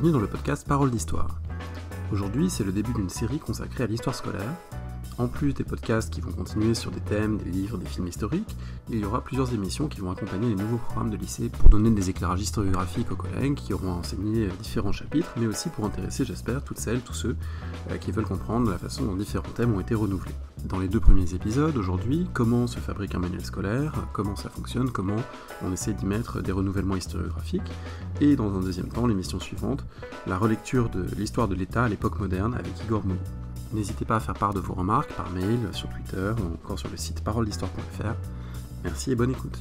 bienvenue dans le podcast Paroles d'Histoire. Aujourd'hui, c'est le début d'une série consacrée à l'histoire scolaire. En plus des podcasts qui vont continuer sur des thèmes, des livres, des films historiques, il y aura plusieurs émissions qui vont accompagner les nouveaux programmes de lycée pour donner des éclairages historiographiques aux collègues qui auront enseigné différents chapitres, mais aussi pour intéresser, j'espère, toutes celles, tous ceux qui veulent comprendre la façon dont différents thèmes ont été renouvelés. Dans les deux premiers épisodes, aujourd'hui, comment se fabrique un manuel scolaire, comment ça fonctionne, comment on essaie d'y mettre des renouvellements historiographiques, et dans un deuxième temps, l'émission suivante, la relecture de l'histoire de l'État à l'époque moderne avec Igor Mouni. N'hésitez pas à faire part de vos remarques par mail, sur Twitter ou encore sur le site paroledhistoire.fr. Merci et bonne écoute.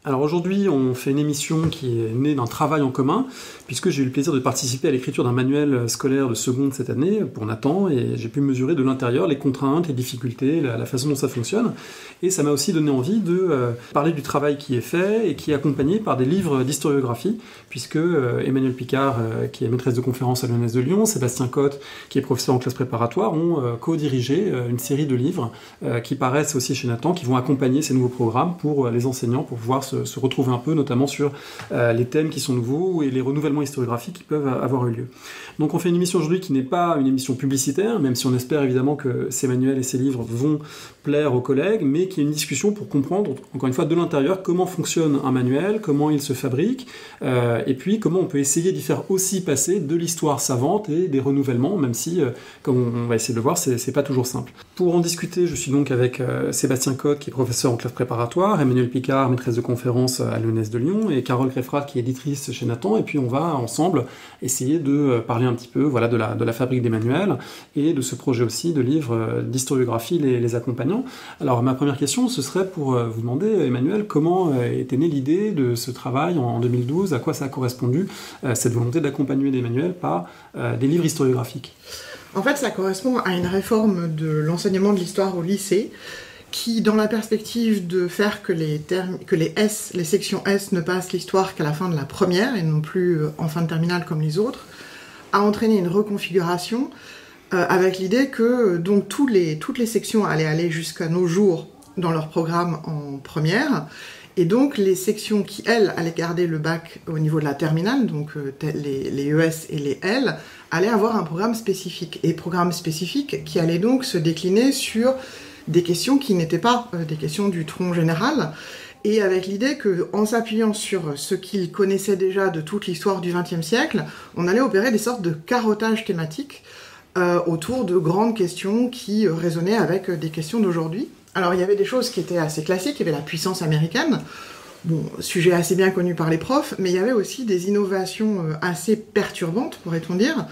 Alors aujourd'hui, on fait une émission qui est née d'un travail en commun, puisque j'ai eu le plaisir de participer à l'écriture d'un manuel scolaire de seconde cette année pour Nathan, et j'ai pu mesurer de l'intérieur les contraintes, les difficultés, la façon dont ça fonctionne. Et ça m'a aussi donné envie de parler du travail qui est fait et qui est accompagné par des livres d'historiographie, puisque Emmanuelle Picard, qui est maîtresse de conférence à l'ENS de Lyon, Sébastien Cotte, qui est professeur en classe préparatoire, ont co-dirigé une série de livres qui paraissent aussi chez Nathan, qui vont accompagner ces nouveaux programmes pour les enseignants, pour pouvoir se retrouver un peu, notamment sur les thèmes qui sont nouveaux et les renouvellements historiographiques qui peuvent avoir eu lieu. Donc on fait une émission aujourd'hui qui n'est pas une émission publicitaire, même si on espère évidemment que ces manuels et ces livres vont plaire aux collègues, mais qui est une discussion pour comprendre, encore une fois, de l'intérieur, comment fonctionne un manuel, comment il se fabrique, et puis comment on peut essayer d'y faire aussi passer de l'histoire savante et des renouvellements, même si, comme on va essayer de le voir, c'est pas toujours simple. Pour en discuter, je suis donc avec Sébastien Cotte, qui est professeur en classe préparatoire, Emmanuelle Picard, maîtresse de conférence à l'ENS de Lyon, et Carole Creffrat, qui est éditrice chez Nathan, et puis on va ensemble essayer de parler un petit peu de la fabrique des manuels, et de ce projet aussi de livres d'historiographie les accompagnant. Alors ma première question, ce serait pour vous demander, Emmanuelle, comment était née l'idée de ce travail en 2012, à quoi ça a correspondu, cette volonté d'accompagner des manuels par des livres historiographiques? En fait, ça correspond à une réforme de l'enseignement de l'histoire au lycée, qui, dans la perspective de faire que les sections S ne passent l'histoire qu'à la fin de la première, et non plus en fin de terminale comme les autres, a entraîné une reconfiguration avec l'idée que donc toutes les sections allaient aller jusqu'à nos jours dans leur programme en première, et donc les sections qui, elles, allaient garder le bac au niveau de la terminale, donc les ES et les L, allaient avoir un programme spécifique, et programme spécifique qui allait donc se décliner sur des questions qui n'étaient pas des questions du tronc général, et avec l'idée qu'en s'appuyant sur ce qu'ils connaissaient déjà de toute l'histoire du XXe siècle, on allait opérer des sortes de carottage thématique autour de grandes questions qui résonnaient avec des questions d'aujourd'hui. Alors il y avait des choses qui étaient assez classiques, il y avait la puissance américaine, bon, sujet assez bien connu par les profs, mais il y avait aussi des innovations assez perturbantes, pourrait-on dire.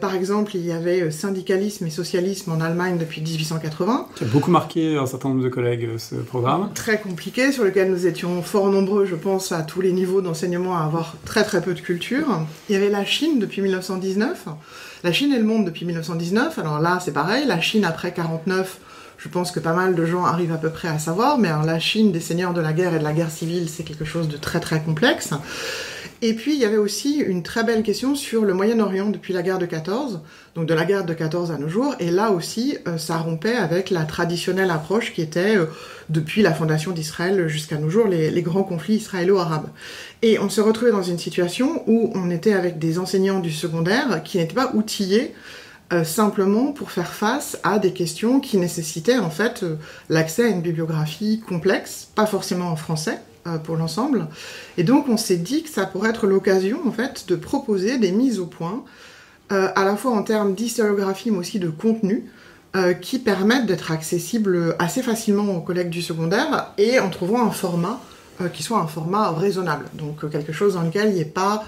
Par exemple, il y avait syndicalisme et socialisme en Allemagne depuis 1880. Qui a beaucoup marqué un certain nombre de collègues, ce programme. Très compliqué, sur lequel nous étions fort nombreux, je pense, à tous les niveaux d'enseignement, à avoir très très peu de culture. Il y avait la Chine depuis 1919. La Chine et le monde depuis 1919. Alors là, c'est pareil, la Chine après 49... Je pense que pas mal de gens arrivent à peu près à savoir, mais alors la Chine des seigneurs de la guerre et de la guerre civile, c'est quelque chose de très très complexe. Et puis il y avait aussi une très belle question sur le Moyen-Orient depuis la guerre de 14, donc de la guerre de 14 à nos jours, et là aussi ça rompait avec la traditionnelle approche qui était depuis la fondation d'Israël jusqu'à nos jours, les grands conflits israélo-arabes. Et on se retrouvait dans une situation où on était avec des enseignants du secondaire qui n'étaient pas outillés simplement pour faire face à des questions qui nécessitaient en fait l'accès à une bibliographie complexe, pas forcément en français pour l'ensemble. Et donc on s'est dit que ça pourrait être l'occasion en fait de proposer des mises au point, à la fois en termes d'historiographie mais aussi de contenu, qui permettent d'être accessibles assez facilement aux collègues du secondaire et en trouvant un format qui soit un format raisonnable. Donc quelque chose dans lequel il n'y ait pas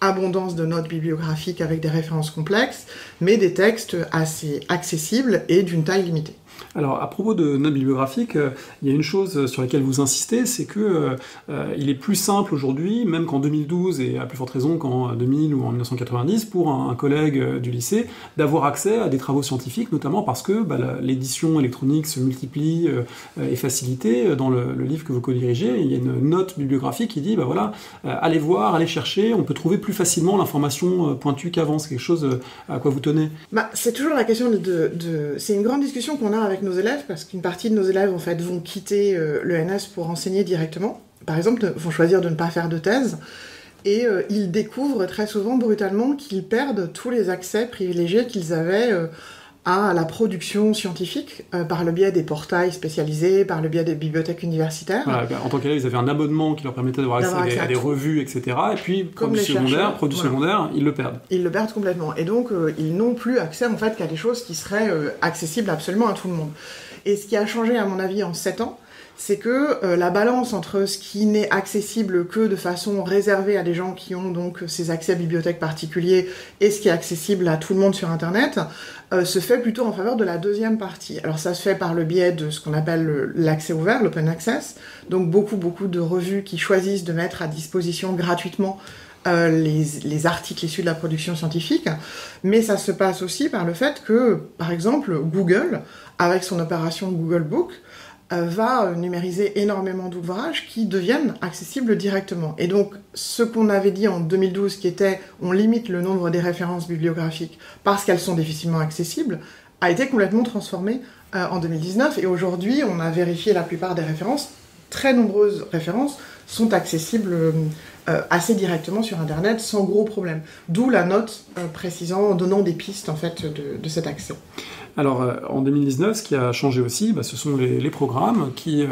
abondance de notes bibliographiques avec des références complexes, mais des textes assez accessibles et d'une taille limitée. Alors, à propos de notes bibliographiques, il y a une chose sur laquelle vous insistez, c'est que il est plus simple aujourd'hui, même qu'en 2012, et à plus forte raison qu'en 2000 ou en 1990, pour un collègue du lycée, d'avoir accès à des travaux scientifiques, notamment parce que l'édition électronique se multiplie, est facilitée. Dans le livre que vous co-dirigez, il y a une note bibliographique qui dit, allez voir, allez chercher, on peut trouver plus facilement l'information pointue qu'avant. C'est quelque chose à quoi vous tenez? C'est toujours la question c'est une grande discussion qu'on a avec nos élèves, parce qu'une partie de nos élèves en fait vont quitter l'ENS pour enseigner directement. Par exemple, vont choisir de ne pas faire de thèse, Et ils découvrent très souvent brutalement qu'ils perdent tous les accès privilégiés qu'ils avaient à la production scientifique par le biais des portails spécialisés, par le biais des bibliothèques universitaires. Voilà, en tant qu'élève, ils avaient un abonnement qui leur permettait d'avoir accès à des revues, etc. Et puis, produits secondaires, ils le perdent. Ils le perdent complètement. Et donc, ils n'ont plus accès en fait qu'à des choses qui seraient accessibles absolument à tout le monde. Et ce qui a changé, à mon avis, en 7 ans, c'est que la balance entre ce qui n'est accessible que de façon réservée à des gens qui ont donc ces accès à bibliothèques particuliers et ce qui est accessible à tout le monde sur Internet se fait plutôt en faveur de la deuxième partie. Alors ça se fait par le biais de ce qu'on appelle l'accès ouvert, l'open access, donc beaucoup de revues qui choisissent de mettre à disposition gratuitement les articles issus de la production scientifique, mais ça se passe aussi par le fait que, par exemple, Google, avec son opération Google Book, va numériser énormément d'ouvrages qui deviennent accessibles directement. Et donc, ce qu'on avait dit en 2012, qui était « on limite le nombre des références bibliographiques parce qu'elles sont difficilement accessibles », a été complètement transformé en 2019. Et aujourd'hui, on a vérifié la plupart des références. Très nombreuses références sont accessibles assez directement sur Internet, sans gros problème. D'où la note précisant, donnant des pistes en fait, de cet accès. Alors, en 2019, ce qui a changé aussi, ce sont les programmes qui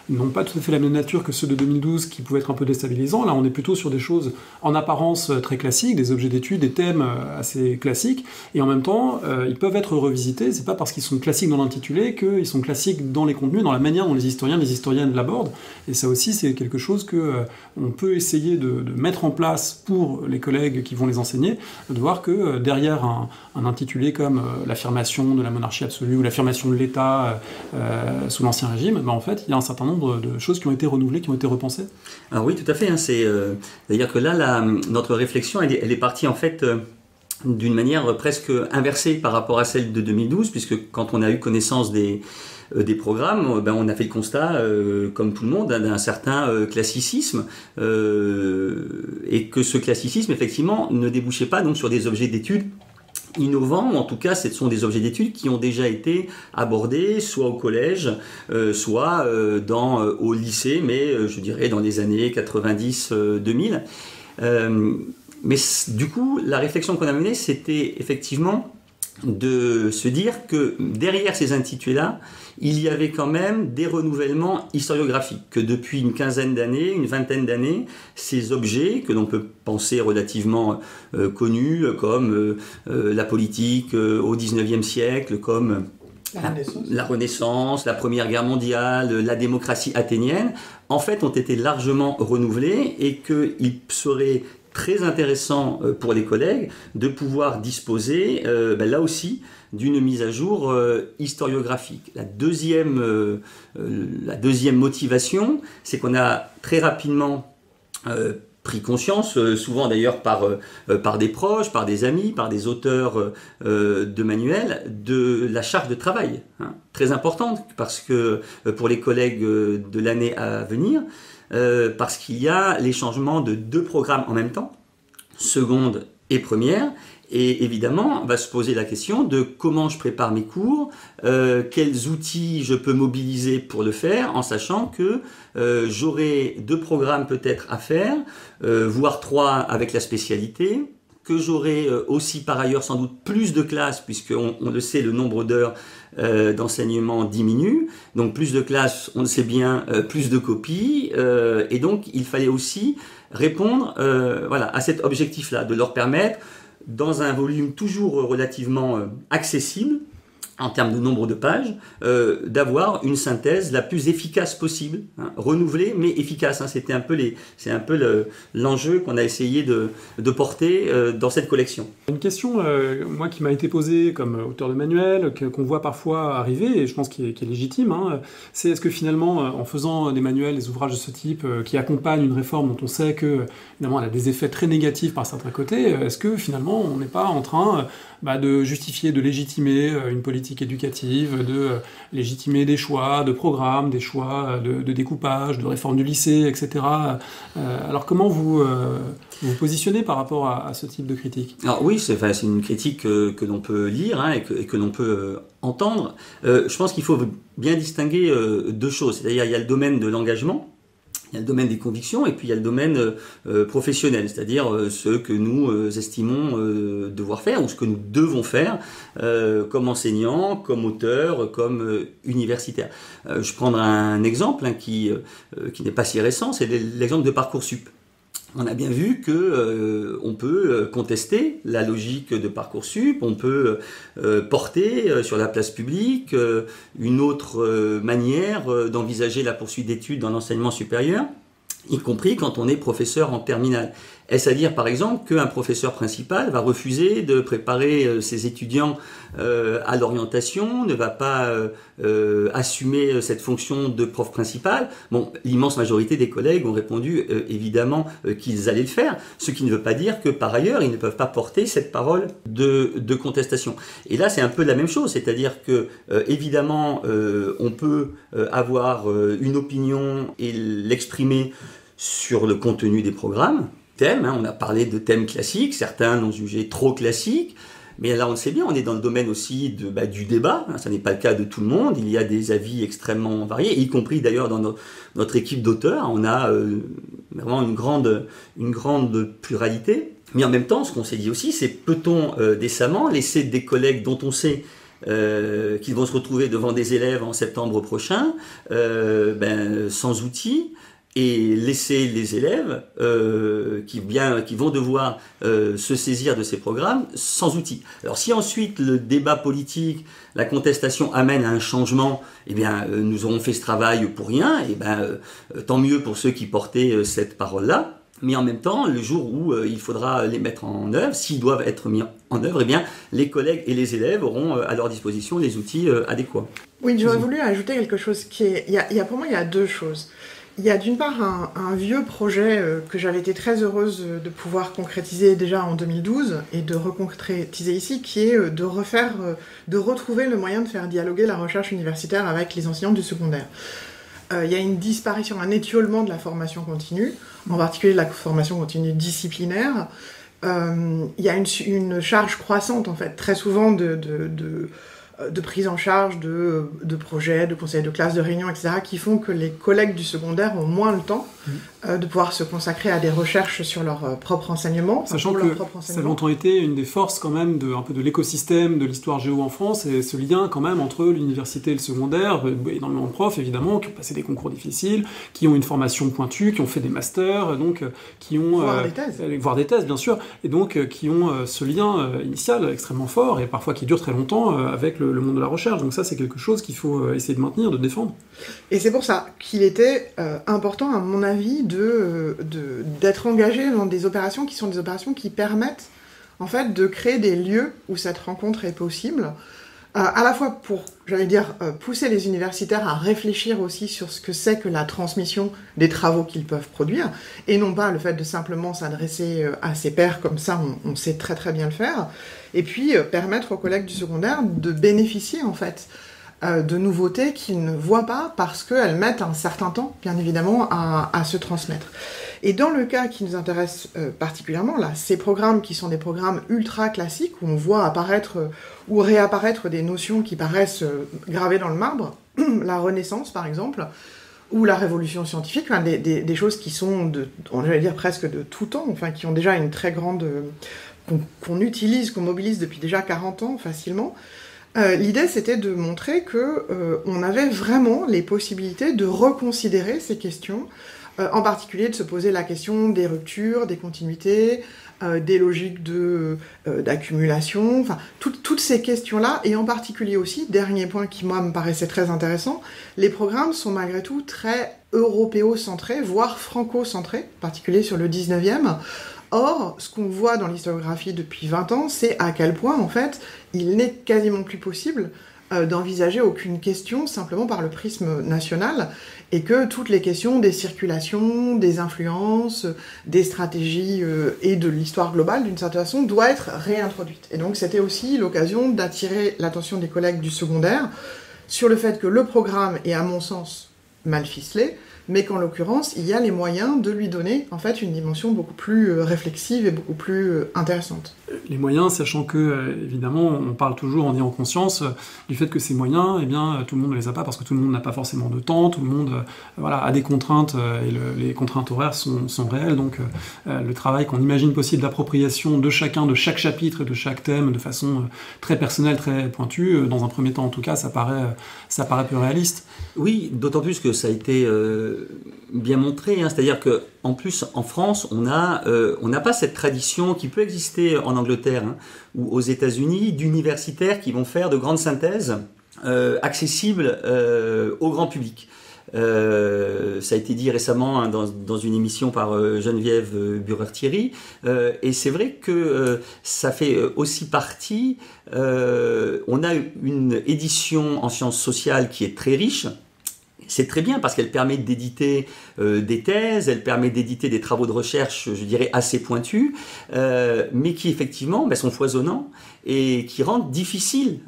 n'ont pas tout à fait la même nature que ceux de 2012, qui pouvaient être un peu déstabilisants. Là, on est plutôt sur des choses en apparence très classiques, des objets d'études, des thèmes assez classiques, et en même temps, ils peuvent être revisités. C'est pas parce qu'ils sont classiques dans l'intitulé qu'ils sont classiques dans les contenus, dans la manière dont les historiennes l'abordent. Et ça aussi, c'est quelque chose que on peut essayer de mettre en place pour les collègues qui vont les enseigner, de voir que derrière un intitulé comme l'affirmation de la monarchie absolue ou l'affirmation de l'État sous l'Ancien Régime, en fait, il y a un certain nombre de choses qui ont été renouvelées, qui ont été repensées. Alors oui, tout à fait. C'est-à-dire que là, notre réflexion, elle est partie en fait d'une manière presque inversée par rapport à celle de 2012, puisque quand on a eu connaissance des programmes, on a fait le constat, comme tout le monde, d'un certain classicisme, et que ce classicisme, effectivement, ne débouchait pas donc sur des objets d'études innovants, ou en tout cas ce sont des objets d'études qui ont déjà été abordés soit au collège, soit au lycée, mais je dirais dans les années 90-2000. Mais du coup, la réflexion qu'on a menée, c'était effectivement de se dire que derrière ces intitulés-là, il y avait quand même des renouvellements historiographiques, que depuis une quinzaine d'années, une vingtaine d'années, ces objets que l'on peut penser relativement connus, comme la politique au XIXe siècle, comme la Renaissance, la Première Guerre mondiale, la démocratie athénienne, en fait ont été largement renouvelés et qu'il serait très intéressant pour les collègues de pouvoir disposer, là aussi, d'une mise à jour historiographique. La deuxième motivation, c'est qu'on a très rapidement pris conscience, souvent d'ailleurs par des proches, par des amis, par des auteurs de manuels, de la charge de travail, très importante, parce que pour les collègues de l'année à venir, parce qu'il y a les changements de 2 programmes en même temps, seconde et première, et évidemment, on va se poser la question de comment je prépare mes cours, quels outils je peux mobiliser pour le faire, en sachant que j'aurai 2 programmes peut-être à faire, voire 3 avec la spécialité, que j'aurai aussi par ailleurs sans doute plus de classes, puisqu'on le sait, le nombre d'heures d'enseignement diminue, donc plus de classes, on le sait bien, plus de copies, et donc il fallait aussi répondre à cet objectif-là, de leur permettre, dans un volume toujours relativement accessible, en termes de nombre de pages, d'avoir une synthèse la plus efficace possible, renouvelée mais efficace. C'est un peu l'enjeu qu'on a essayé de porter dans cette collection. Une question, moi, qui m'a été posée comme auteur de manuel, qu'on voit parfois arriver, et je pense qui est légitime, c'est est-ce que finalement, en faisant des manuels, des ouvrages de ce type, qui accompagnent une réforme dont on sait que, évidemment, elle a des effets très négatifs par certains côtés, est-ce que finalement, on n'est pas en train de justifier, de légitimer une politique éducative, de légitimer des choix de programmes, des choix de découpage, de réforme du lycée, etc. Alors comment vous vous positionnez par rapport à ce type de critique ? Alors oui, c'est une critique que l'on peut lire et que l'on peut entendre. Je pense qu'il faut bien distinguer 2 choses. C'est-à-dire il y a le domaine de l'engagement, Il y a le domaine des convictions et puis il y a le domaine professionnel, c'est-à-dire ce que nous estimons devoir faire ou ce que nous devons faire comme enseignants, comme auteurs, comme universitaires. Je prendrai un exemple qui n'est pas si récent, c'est l'exemple de Parcoursup. On a bien vu que on peut contester la logique de Parcoursup, on peut porter sur la place publique une autre manière d'envisager la poursuite d'études dans l'enseignement supérieur, y compris quand on est professeur en terminale. Est-ce à dire, par exemple, qu'un professeur principal va refuser de préparer ses étudiants à l'orientation, ne va pas assumer cette fonction de prof principal? Bon, l'immense majorité des collègues ont répondu évidemment qu'ils allaient le faire, ce qui ne veut pas dire que par ailleurs, ils ne peuvent pas porter cette parole de contestation. Et là, c'est un peu la même chose, c'est-à-dire que évidemment, on peut avoir une opinion et l'exprimer sur le contenu des programmes. On a parlé de thèmes classiques, certains l'ont jugé trop classiques, mais là on le sait bien, on est dans le domaine aussi du débat, ça n'est pas le cas de tout le monde, il y a des avis extrêmement variés, y compris d'ailleurs dans notre équipe d'auteurs, on a vraiment une grande pluralité, mais en même temps ce qu'on s'est dit aussi, c'est peut-on décemment laisser des collègues dont on sait qu'ils vont se retrouver devant des élèves en septembre prochain, sans outils, et laisser les élèves qui vont devoir se saisir de ces programmes sans outils. Alors si ensuite le débat politique, la contestation amène à un changement, nous aurons fait ce travail pour rien, tant mieux pour ceux qui portaient cette parole-là. Mais en même temps, le jour où il faudra les mettre en œuvre, s'ils doivent être mis en œuvre, les collègues et les élèves auront à leur disposition les outils adéquats. Oui, j'aurais voulu ajouter quelque chose pour moi, il y a deux choses. Il y a d'une part un vieux projet que j'avais été très heureuse de pouvoir concrétiser déjà en 2012 et de reconcrétiser ici, qui est de retrouver le moyen de faire dialoguer la recherche universitaire avec les enseignants du secondaire. Il y a une disparition, un étiolement de la formation continue, en particulier de la formation continue disciplinaire. Il y a une charge croissante, en fait, très souvent de prise en charge de projets, de conseils de classe, de réunions, etc., qui font que les collègues du secondaire ont moins le temps de pouvoir se consacrer à des recherches sur leur propre enseignement. Sachant que ça a longtemps été une des forces quand même un peu de l'écosystème de l'histoire géo en France, et ce lien quand même entre l'université et le secondaire, énormément de profs évidemment, qui ont passé des concours difficiles, qui ont une formation pointue, qui ont fait des masters, donc qui ont... voire des thèses, bien sûr, et donc qui ont ce lien initial extrêmement fort, et parfois qui dure très longtemps avec le monde de la recherche. Donc ça, c'est quelque chose qu'il faut essayer de maintenir, de défendre. Et c'est pour ça qu'il était important, à mon avis, d'être engagé dans des opérations qui sont des opérations qui permettent en fait de créer des lieux où cette rencontre est possible, à la fois pour, pousser les universitaires à réfléchir aussi sur ce que c'est que la transmission des travaux qu'ils peuvent produire, et non pas le fait de simplement s'adresser à ses pairs comme ça, on sait très très bien le faire, et puis permettre aux collègues du secondaire de bénéficier en fait de nouveautés qu'ils ne voient pas parce qu'elles mettent un certain temps, bien évidemment, à se transmettre. Et dans le cas qui nous intéresse particulièrement, là, ces programmes qui sont des programmes ultra classiques, où on voit apparaître ou réapparaître des notions qui paraissent gravées dans le marbre, la Renaissance par exemple, ou la Révolution scientifique, des choses qui sont, presque de tout temps, qui ont déjà une très grande... qu'on utilise, qu'on mobilise depuis déjà 40 ans facilement. L'idée, c'était de montrer qu'on avait vraiment les possibilités de reconsidérer ces questions, en particulier de se poser la question des ruptures, des continuités, des logiques d'accumulation, toutes ces questions-là, et en particulier aussi, dernier point qui, moi, me paraissait très intéressant, les programmes sont malgré tout très européocentrés, voire franco-centrés, en particulier sur le 19e. Or, ce qu'on voit dans l'historiographie depuis 20 ans, c'est à quel point, en fait, il n'est quasiment plus possible d'envisager aucune question simplement par le prisme national, et que toutes les questions des circulations, des influences, des stratégies et de l'histoire globale, d'une certaine façon, doivent être réintroduites. Et donc, c'était aussi l'occasion d'attirer l'attention des collègues du secondaire sur le fait que le programme est, à mon sens, mal ficelé, mais qu'en l'occurrence, il y a les moyens de lui donner en fait une dimension beaucoup plus réflexive et beaucoup plus intéressante. Les moyens, sachant que, évidemment, on parle toujours en ayant conscience du fait que ces moyens, eh bien, tout le monde ne les a pas parce que tout le monde n'a pas forcément de temps, tout le monde a des contraintes et les contraintes horaires sont réelles, donc le travail qu'on imagine possible d'appropriation de chacun, de chaque chapitre et de chaque thème de façon très personnelle, très pointue, dans un premier temps en tout cas, ça paraît peu réaliste. Oui, d'autant plus que ça a été bien montré, hein, c'est-à-dire que en plus en France on n'a pas cette tradition qui peut exister en Angleterre ou aux États-Unis d'universitaires qui vont faire de grandes synthèses accessibles au grand public. Ça a été dit récemment dans une émission par Geneviève Bureur-Thierry, et c'est vrai que ça fait aussi partie. On a une édition en sciences sociales qui est très riche. C'est très bien parce qu'elle permet d'éditer des thèses, elle permet d'éditer des travaux de recherche, je dirais, assez pointus, mais qui effectivement sont foisonnants et qui rendent difficile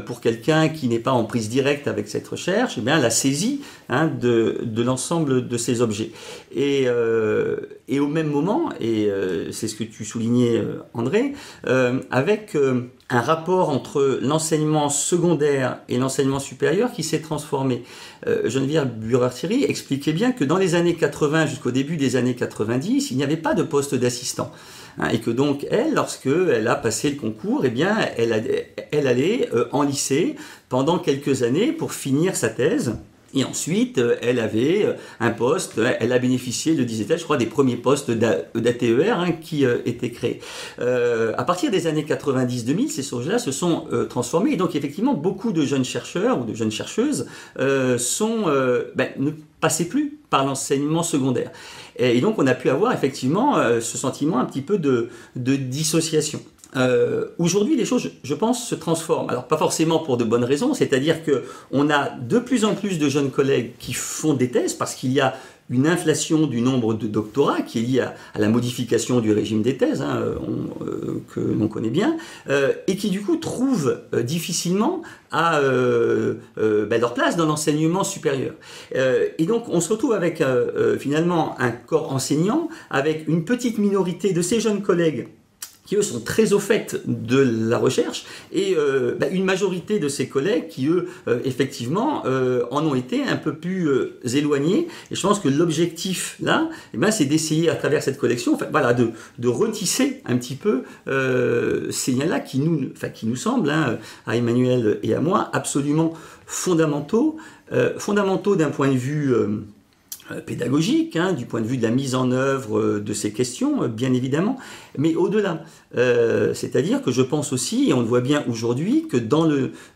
pour quelqu'un qui n'est pas en prise directe avec cette recherche, la saisie de l'ensemble de ces objets. Et au même moment, et c'est ce que tu soulignais André, avec un rapport entre l'enseignement secondaire et l'enseignement supérieur qui s'est transformé. Geneviève Bureur-Thierry expliquait bien que dans les années 80 jusqu'au début des années 90, il n'y avait pas de poste d'assistant. Et que donc elle, lorsqu'elle a passé le concours, elle allait en lycée pendant quelques années pour finir sa thèse. Et ensuite, elle avait un poste, elle a bénéficié, le disait-elle, je crois, des premiers postes d'ATER qui étaient créés. À partir des années 90-2000, ces choses-là se sont transformées. Et donc, effectivement, beaucoup de jeunes chercheurs ou de jeunes chercheuses ne passaient plus par l'enseignement secondaire. Et donc, on a pu avoir effectivement ce sentiment un petit peu de dissociation. Aujourd'hui, les choses, je pense, se transforment. Alors, pas forcément pour de bonnes raisons, c'est-à-dire qu'on a de plus en plus de jeunes collègues qui font des thèses parce qu'il y a une inflation du nombre de doctorats qui est liée à la modification du régime des thèses, que l'on connaît bien, et qui du coup trouvent difficilement leur place dans l'enseignement supérieur. Et donc on se retrouve avec finalement un corps enseignant, avec une petite minorité de ces jeunes collègues qui eux sont très au fait de la recherche, et une majorité de ces collègues qui eux effectivement en ont été un peu plus éloignés. Et je pense que l'objectif là, c'est d'essayer à travers cette collection, de retisser un petit peu ces liens-là qui nous semblent, à Emmanuel et à moi, absolument fondamentaux d'un point de vue pédagogique, du point de vue de la mise en œuvre de ces questions, bien évidemment, mais au-delà. C'est-à-dire que je pense aussi, et on le voit bien aujourd'hui, que dans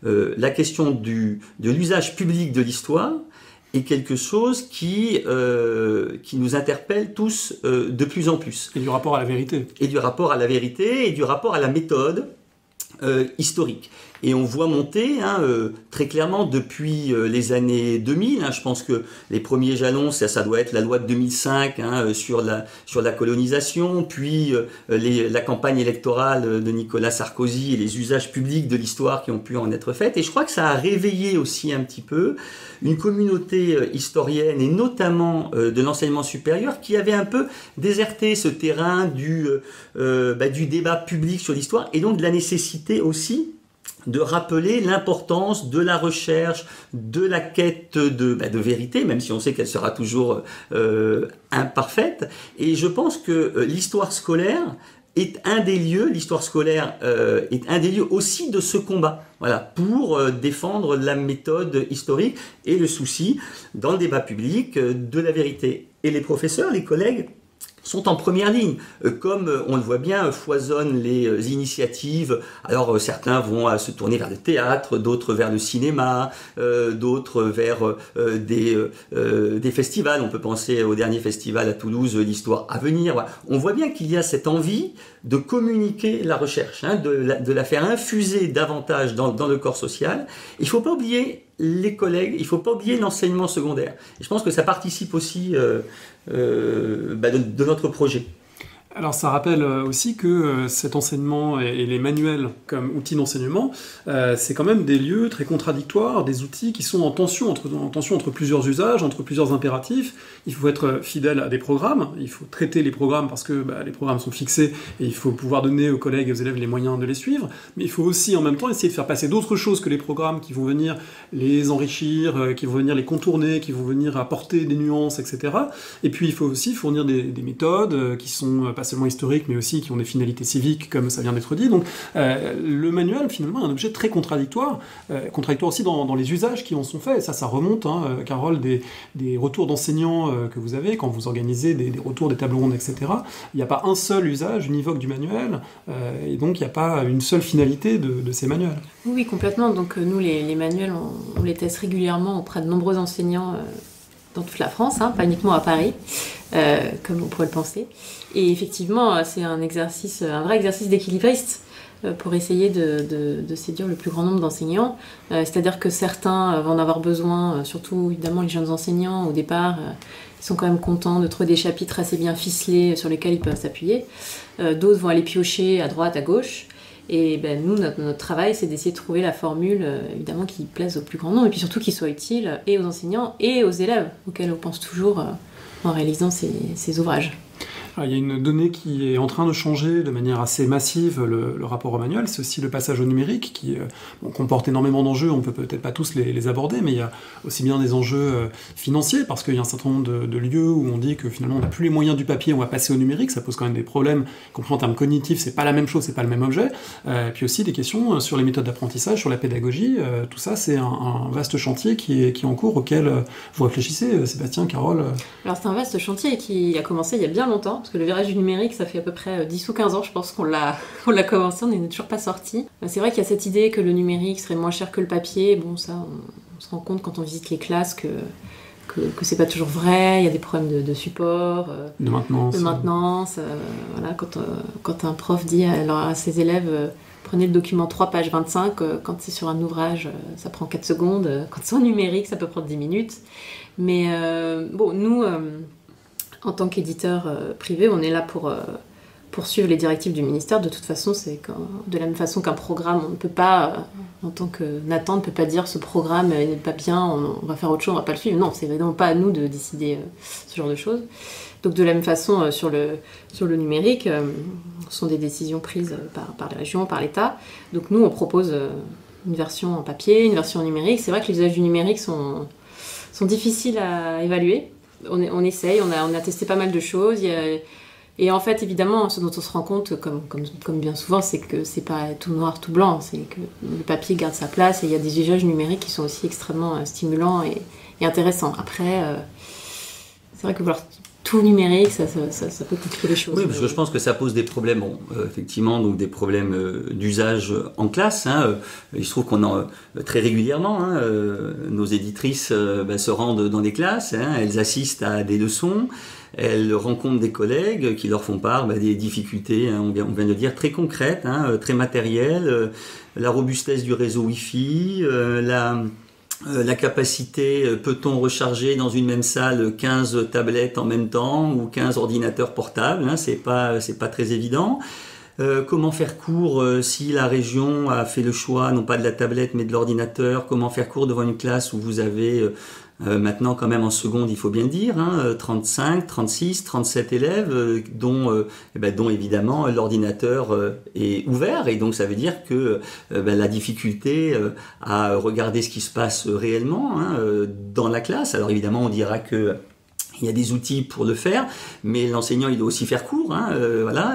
la question de l'usage public de l'histoire est quelque chose qui nous interpelle tous de plus en plus. Et du rapport à la vérité. Et du rapport à la vérité, et du rapport à la méthode historique. Et on voit monter très clairement depuis les années 2000. Je pense que les premiers jalons, ça doit être la loi de 2005 sur la colonisation, puis la campagne électorale de Nicolas Sarkozy et les usages publics de l'histoire qui ont pu en être faits. Et je crois que ça a réveillé aussi un petit peu une communauté historienne, et notamment de l'enseignement supérieur, qui avait un peu déserté ce terrain du débat public sur l'histoire, et donc de la nécessité aussi de rappeler l'importance de la recherche, de la quête de vérité, même si on sait qu'elle sera toujours imparfaite. Et je pense que l'histoire scolaire est un des lieux, est un des lieux aussi de ce combat, pour défendre la méthode historique et le souci, dans le débat public, de la vérité. Et les professeurs, les collègues, sont en première ligne. Comme on le voit bien, foisonnent les initiatives. Alors certains vont se tourner vers le théâtre, d'autres vers le cinéma, d'autres vers des festivals. On peut penser au dernier festival à Toulouse, l'Histoire à venir. Voilà. On voit bien qu'il y a cette envie de communiquer la recherche, de la faire infuser davantage dans le corps social. Il ne faut pas oublier les collègues, il ne faut pas oublier l'enseignement secondaire. Et je pense que ça participe aussi de notre projet. Alors ça rappelle aussi que cet enseignement et les manuels comme outils d'enseignement, c'est quand même des lieux très contradictoires, des outils qui sont en tension entre plusieurs usages, entre plusieurs impératifs. Il faut être fidèle à des programmes, il faut traiter les programmes parce que les programmes sont fixés et il faut pouvoir donner aux collègues et aux élèves les moyens de les suivre, mais il faut aussi en même temps essayer de faire passer d'autres choses que les programmes qui vont venir les enrichir, qui vont venir les contourner, qui vont venir apporter des nuances, etc. Et puis il faut aussi fournir des méthodes qui sont pas seulement historiques, mais aussi qui ont des finalités civiques, comme ça vient d'être dit. Donc le manuel, finalement, est un objet très contradictoire aussi dans les usages qui en sont faits. Et ça remonte, Carole, des retours d'enseignants que vous avez, quand vous organisez des retours, des tables rondes, etc. Il n'y a pas un seul usage univoque du manuel, et donc il n'y a pas une seule finalité de ces manuels. Oui, complètement. Donc nous, les manuels, on les teste régulièrement auprès de nombreux enseignants dans toute la France, pas uniquement à Paris, comme on pourrait le penser. Et effectivement, c'est un vrai exercice d'équilibriste pour essayer de séduire le plus grand nombre d'enseignants. C'est-à-dire que certains vont en avoir besoin, surtout évidemment les jeunes enseignants au départ, ils sont quand même contents de trouver des chapitres assez bien ficelés sur lesquels ils peuvent s'appuyer. D'autres vont aller piocher à droite, à gauche. Et nous, notre travail, c'est d'essayer de trouver la formule, évidemment, qui plaise au plus grand nombre, et puis surtout qui soit utile et aux enseignants et aux élèves, auxquels on pense toujours en réalisant ces ouvrages. Il y a une donnée qui est en train de changer de manière assez massive le rapport au manuel, c'est aussi le passage au numérique qui comporte énormément d'enjeux, on peut peut-être pas tous les aborder, mais il y a aussi bien des enjeux financiers, parce qu'il y a un certain nombre de lieux où on dit que finalement on n'a plus les moyens du papier, on va passer au numérique, ça pose quand même des problèmes, y compris en termes cognitifs, c'est pas la même chose, c'est pas le même objet, et puis aussi des questions sur les méthodes d'apprentissage, sur la pédagogie, tout ça c'est un vaste chantier qui est en cours, auquel vous réfléchissez, Sébastien, Carole. Alors c'est un vaste chantier qui a commencé il y a bien longtemps, parce que le virage du numérique, ça fait à peu près 10 ou 15 ans, je pense qu'on l'a commencé, on n'est toujours pas sorti. C'est vrai qu'il y a cette idée que le numérique serait moins cher que le papier. Bon, ça, on se rend compte quand on visite les classes que c'est pas toujours vrai. Il y a des problèmes de support, de maintenance. Voilà, quand un prof dit à ses élèves prenez le document 3 pages 25, quand c'est sur un ouvrage, ça prend 4 secondes. Quand c'est en numérique, ça peut prendre 10 minutes. Mais nous... En tant qu'éditeur privé, on est là pour suivre les directives du ministère. De toute façon, de la même façon qu'un programme, on ne peut pas, en tant que Nathan, ne peut pas dire ce programme n'est pas bien, on va faire autre chose, on ne va pas le suivre. Non, c'est vraiment pas à nous de décider ce genre de choses. Donc de la même façon, sur le numérique, ce sont des décisions prises par les régions, par l'État. Donc nous, on propose une version en papier, une version en numérique. C'est vrai que les usages du numérique sont difficiles à évaluer. On essaye, on a testé pas mal de choses. Et en fait, évidemment, ce dont on se rend compte, comme bien souvent, c'est que c'est pas tout noir, tout blanc. C'est que le papier garde sa place et il y a des usages numériques qui sont aussi extrêmement stimulants et intéressants. Après, c'est vrai que vouloir tout numérique, ça peut compliquer les choses. Oui, parce que je pense que ça pose des problèmes, effectivement, donc des problèmes d'usage en classe. Il se trouve qu'on a très régulièrement, nos éditrices se rendent dans des classes, elles assistent à des leçons, elles rencontrent des collègues qui leur font part des difficultés, on vient de le dire, très concrètes, très matérielles, la robustesse du réseau Wi-Fi, la capacité, peut-on recharger dans une même salle 15 tablettes en même temps ou 15 ordinateurs portables, c'est pas très évident. Comment faire cours si la région a fait le choix non pas de la tablette mais de l'ordinateur, comment faire cours devant une classe où vous avez maintenant quand même en seconde, il faut bien le dire, 35, 36, 37 élèves dont évidemment l'ordinateur est ouvert et donc ça veut dire que la difficulté à regarder ce qui se passe réellement dans la classe. Alors évidemment on dira que il y a des outils pour le faire, mais l'enseignant il doit aussi faire cours,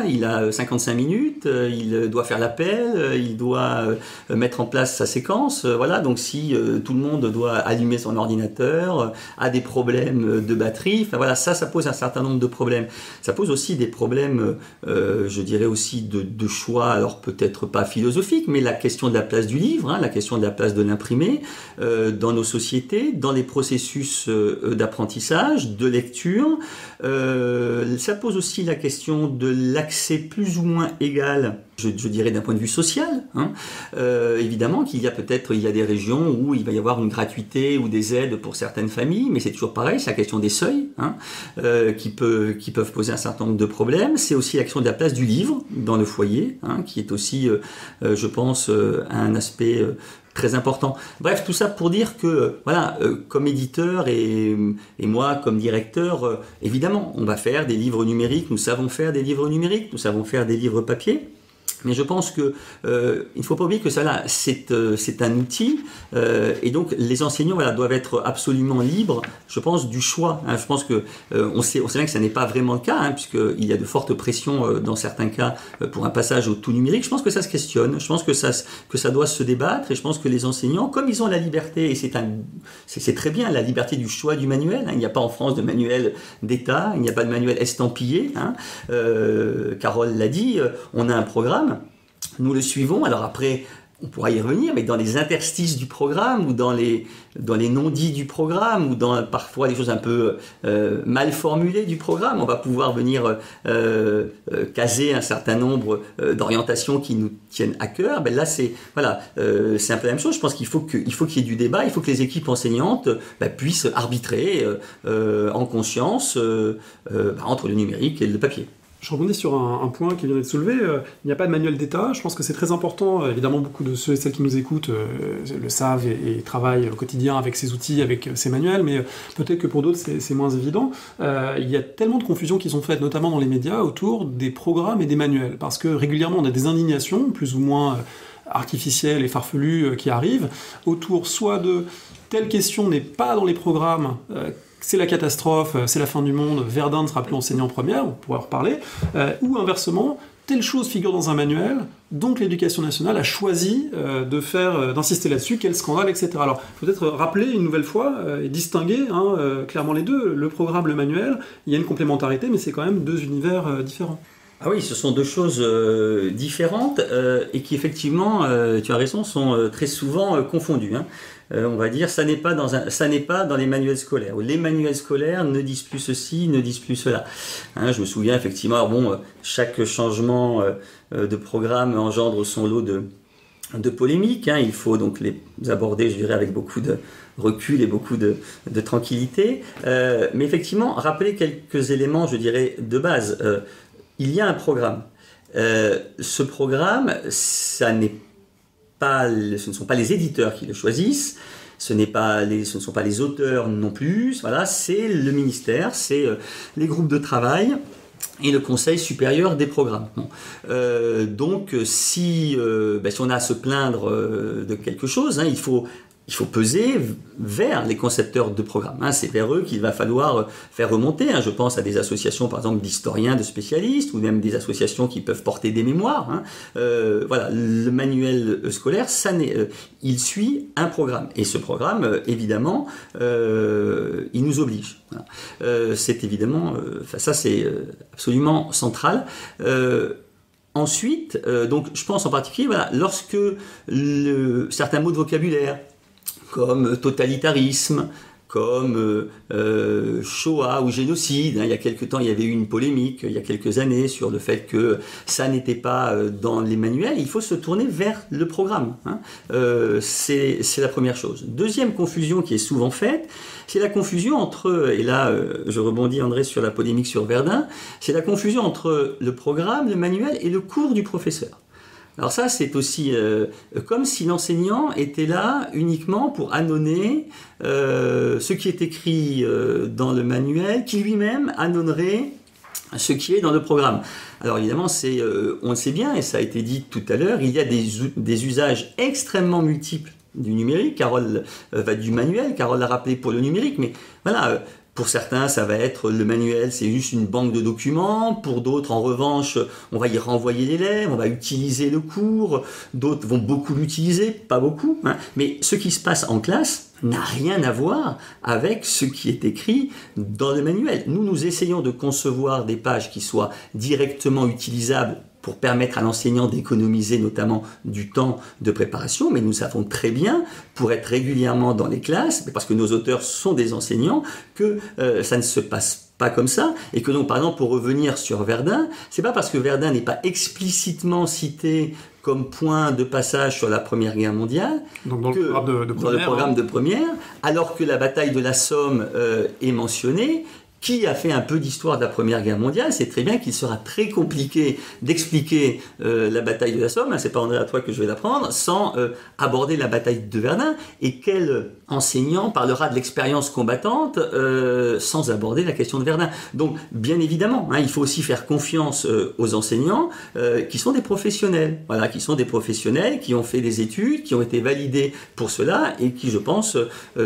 il a 55 minutes, il doit faire l'appel, il doit mettre en place sa séquence, donc si tout le monde doit allumer son ordinateur, a des problèmes de batterie, ça pose un certain nombre de problèmes. Ça pose aussi des problèmes, je dirais aussi de choix, alors peut-être pas philosophiques, mais la question de la place du livre, la question de la place de l'imprimé dans nos sociétés, dans les processus d'apprentissage, de lecture. Ça pose aussi la question de l'accès plus ou moins égal, je dirais d'un point de vue social. Évidemment qu'il y a peut-être des régions où il va y avoir une gratuité ou des aides pour certaines familles, mais c'est toujours pareil, c'est la question des seuils qui peuvent poser un certain nombre de problèmes. C'est aussi la question de la place du livre dans le foyer, qui est aussi, je pense, un aspect très important. Bref, tout ça pour dire que, comme éditeur et moi comme directeur, évidemment, on va faire des livres numériques, nous savons faire des livres numériques, nous savons faire des livres papier. Mais je pense que il ne faut pas oublier que ça là, c'est un outil et donc les enseignants doivent être absolument libres, je pense, du choix. Je pense que on sait bien que ça n'est pas vraiment le cas, puisqu'il y a de fortes pressions dans certains cas pour un passage au tout numérique. Je pense que ça se questionne, je pense que ça doit se débattre, et je pense que les enseignants, comme ils ont la liberté, et c'est très bien la liberté du choix du manuel. Il n'y a pas en France de manuel d'État, il n'y a pas de manuel estampillé. Carole l'a dit, on a un programme. Nous le suivons, alors après, on pourra y revenir, mais dans les interstices du programme, ou dans les non-dits du programme, ou dans parfois des choses un peu mal formulées du programme, on va pouvoir venir caser un certain nombre d'orientations qui nous tiennent à cœur. Là, c'est un peu la même chose. Je pense qu'il faut qu'il y ait du débat, il faut que les équipes enseignantes puissent arbitrer en conscience entre le numérique et le papier. Je rebondis sur un point qui vient d'être soulevé. Il n'y a pas de manuel d'État. Je pense que c'est très important. Évidemment, beaucoup de ceux et celles qui nous écoutent le savent et travaillent au quotidien avec ces outils, avec ces manuels, mais peut-être que pour d'autres, c'est moins évident. Il y a tellement de confusions qui sont faites, notamment dans les médias, autour des programmes et des manuels, parce que régulièrement, on a des indignations, plus ou moins artificielles et farfelues, qui arrivent, autour soit de telle question n'est pas dans les programmes, c'est la catastrophe, c'est la fin du monde, Verdun ne sera plus enseignant première, on pourra en reparler, ou inversement, telle chose figure dans un manuel, donc l'éducation nationale a choisi d'insister là-dessus, quel scandale, etc. Alors, il faut peut-être rappeler une nouvelle fois et distinguer clairement les deux, le programme, le manuel, il y a une complémentarité, mais c'est quand même deux univers différents. Ah oui, ce sont deux choses différentes et qui effectivement, tu as raison, sont très souvent confondues. On va dire, ça n'est pas dans les manuels scolaires. Les manuels scolaires ne disent plus ceci, ne disent plus cela. Je me souviens effectivement, chaque changement de programme engendre son lot de polémiques. Il faut donc les aborder, je dirais, avec beaucoup de recul et beaucoup de tranquillité. Mais effectivement, rappeler quelques éléments, je dirais, de base. Il y a un programme. Ce programme, ce ne sont pas les éditeurs qui le choisissent, ce ne sont pas les auteurs non plus, c'est le ministère, c'est les groupes de travail et le Conseil supérieur des programmes. Donc, si on a à se plaindre de quelque chose, il faut peser vers les concepteurs de programmes. C'est vers eux qu'il va falloir faire remonter. Je pense à des associations, par exemple, d'historiens, de spécialistes, ou même des associations qui peuvent porter des mémoires. Le manuel scolaire, il suit un programme. Et ce programme, évidemment, il nous oblige. C'est évidemment, ça c'est absolument central. Ensuite, donc, je pense en particulier, lorsque certains mots de vocabulaire, comme totalitarisme, comme Shoah ou génocide. Il y a quelques temps, il y avait eu une polémique, il y a quelques années, sur le fait que ça n'était pas dans les manuels. Il faut se tourner vers le programme. C'est la première chose. Deuxième confusion qui est souvent faite, c'est la confusion entre, et là je rebondis André sur la polémique sur Verdun, c'est la confusion entre le programme, le manuel et le cours du professeur. Alors ça, c'est aussi comme si l'enseignant était là uniquement pour annoncer ce qui est écrit dans le manuel, qui lui-même annonnerait ce qui est dans le programme. Alors évidemment, on le sait bien, et ça a été dit tout à l'heure, il y a des usages extrêmement multiples du numérique. Carole du manuel, Carole l'a rappelé pour le numérique, mais voilà... Pour certains, ça va être le manuel, c'est juste une banque de documents. Pour d'autres, en revanche, on va y renvoyer l'élève, on va utiliser le cours. D'autres vont beaucoup l'utiliser, pas beaucoup. Mais ce qui se passe en classe n'a rien à voir avec ce qui est écrit dans le manuel. Nous essayons de concevoir des pages qui soient directement utilisables pour permettre à l'enseignant d'économiser notamment du temps de préparation, mais nous savons très bien, pour être régulièrement dans les classes, parce que nos auteurs sont des enseignants, que ça ne se passe pas comme ça, et que donc, par exemple, pour revenir sur Verdun, c'est pas parce que Verdun n'est pas explicitement cité comme point de passage sur la Première Guerre mondiale, donc dans le programme de première, alors que la bataille de la Somme est mentionnée. Qui a fait un peu d'histoire de la Première Guerre mondiale, c'est très bien qu'il sera très compliqué d'expliquer la bataille de la Somme, c'est pas André à toi que je vais l'apprendre, sans aborder la bataille de Verdun, et quel enseignant parlera de l'expérience combattante sans aborder la question de Verdun. Donc, bien évidemment, il faut aussi faire confiance aux enseignants qui sont des professionnels, voilà, qui sont des professionnels, qui ont fait des études, qui ont été validés pour cela, et qui, je pense,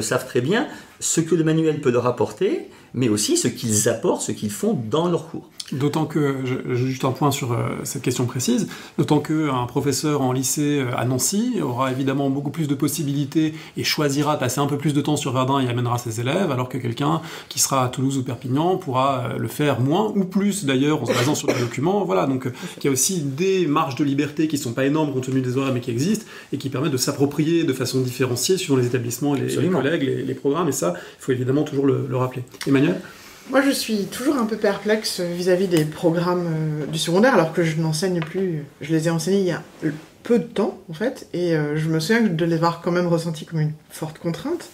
savent très bien ce que le manuel peut leur apporter, mais aussi ce qu'ils apportent, ce qu'ils font dans leur cours. D'autant que, juste un point sur cette question précise, d'autant qu'un professeur en lycée à Nancy aura évidemment beaucoup plus de possibilités et choisira de passer un peu plus de temps sur Verdun et amènera ses élèves, alors que quelqu'un qui sera à Toulouse ou Perpignan pourra le faire moins ou plus d'ailleurs en se basant sur des documents. Voilà, donc il y a aussi des marges de liberté qui ne sont pas énormes compte tenu des horaires mais qui existent et qui permettent de s'approprier de façon différenciée suivant les établissements, les collègues, les programmes, et ça, il faut évidemment toujours le rappeler. Emmanuel ? Moi, je suis toujours un peu perplexe vis-à-vis des programmes du secondaire, alors que je n'enseigne plus. Je les ai enseignés il y a peu de temps, en fait, et je me souviens de les avoir quand même ressentis comme une forte contrainte.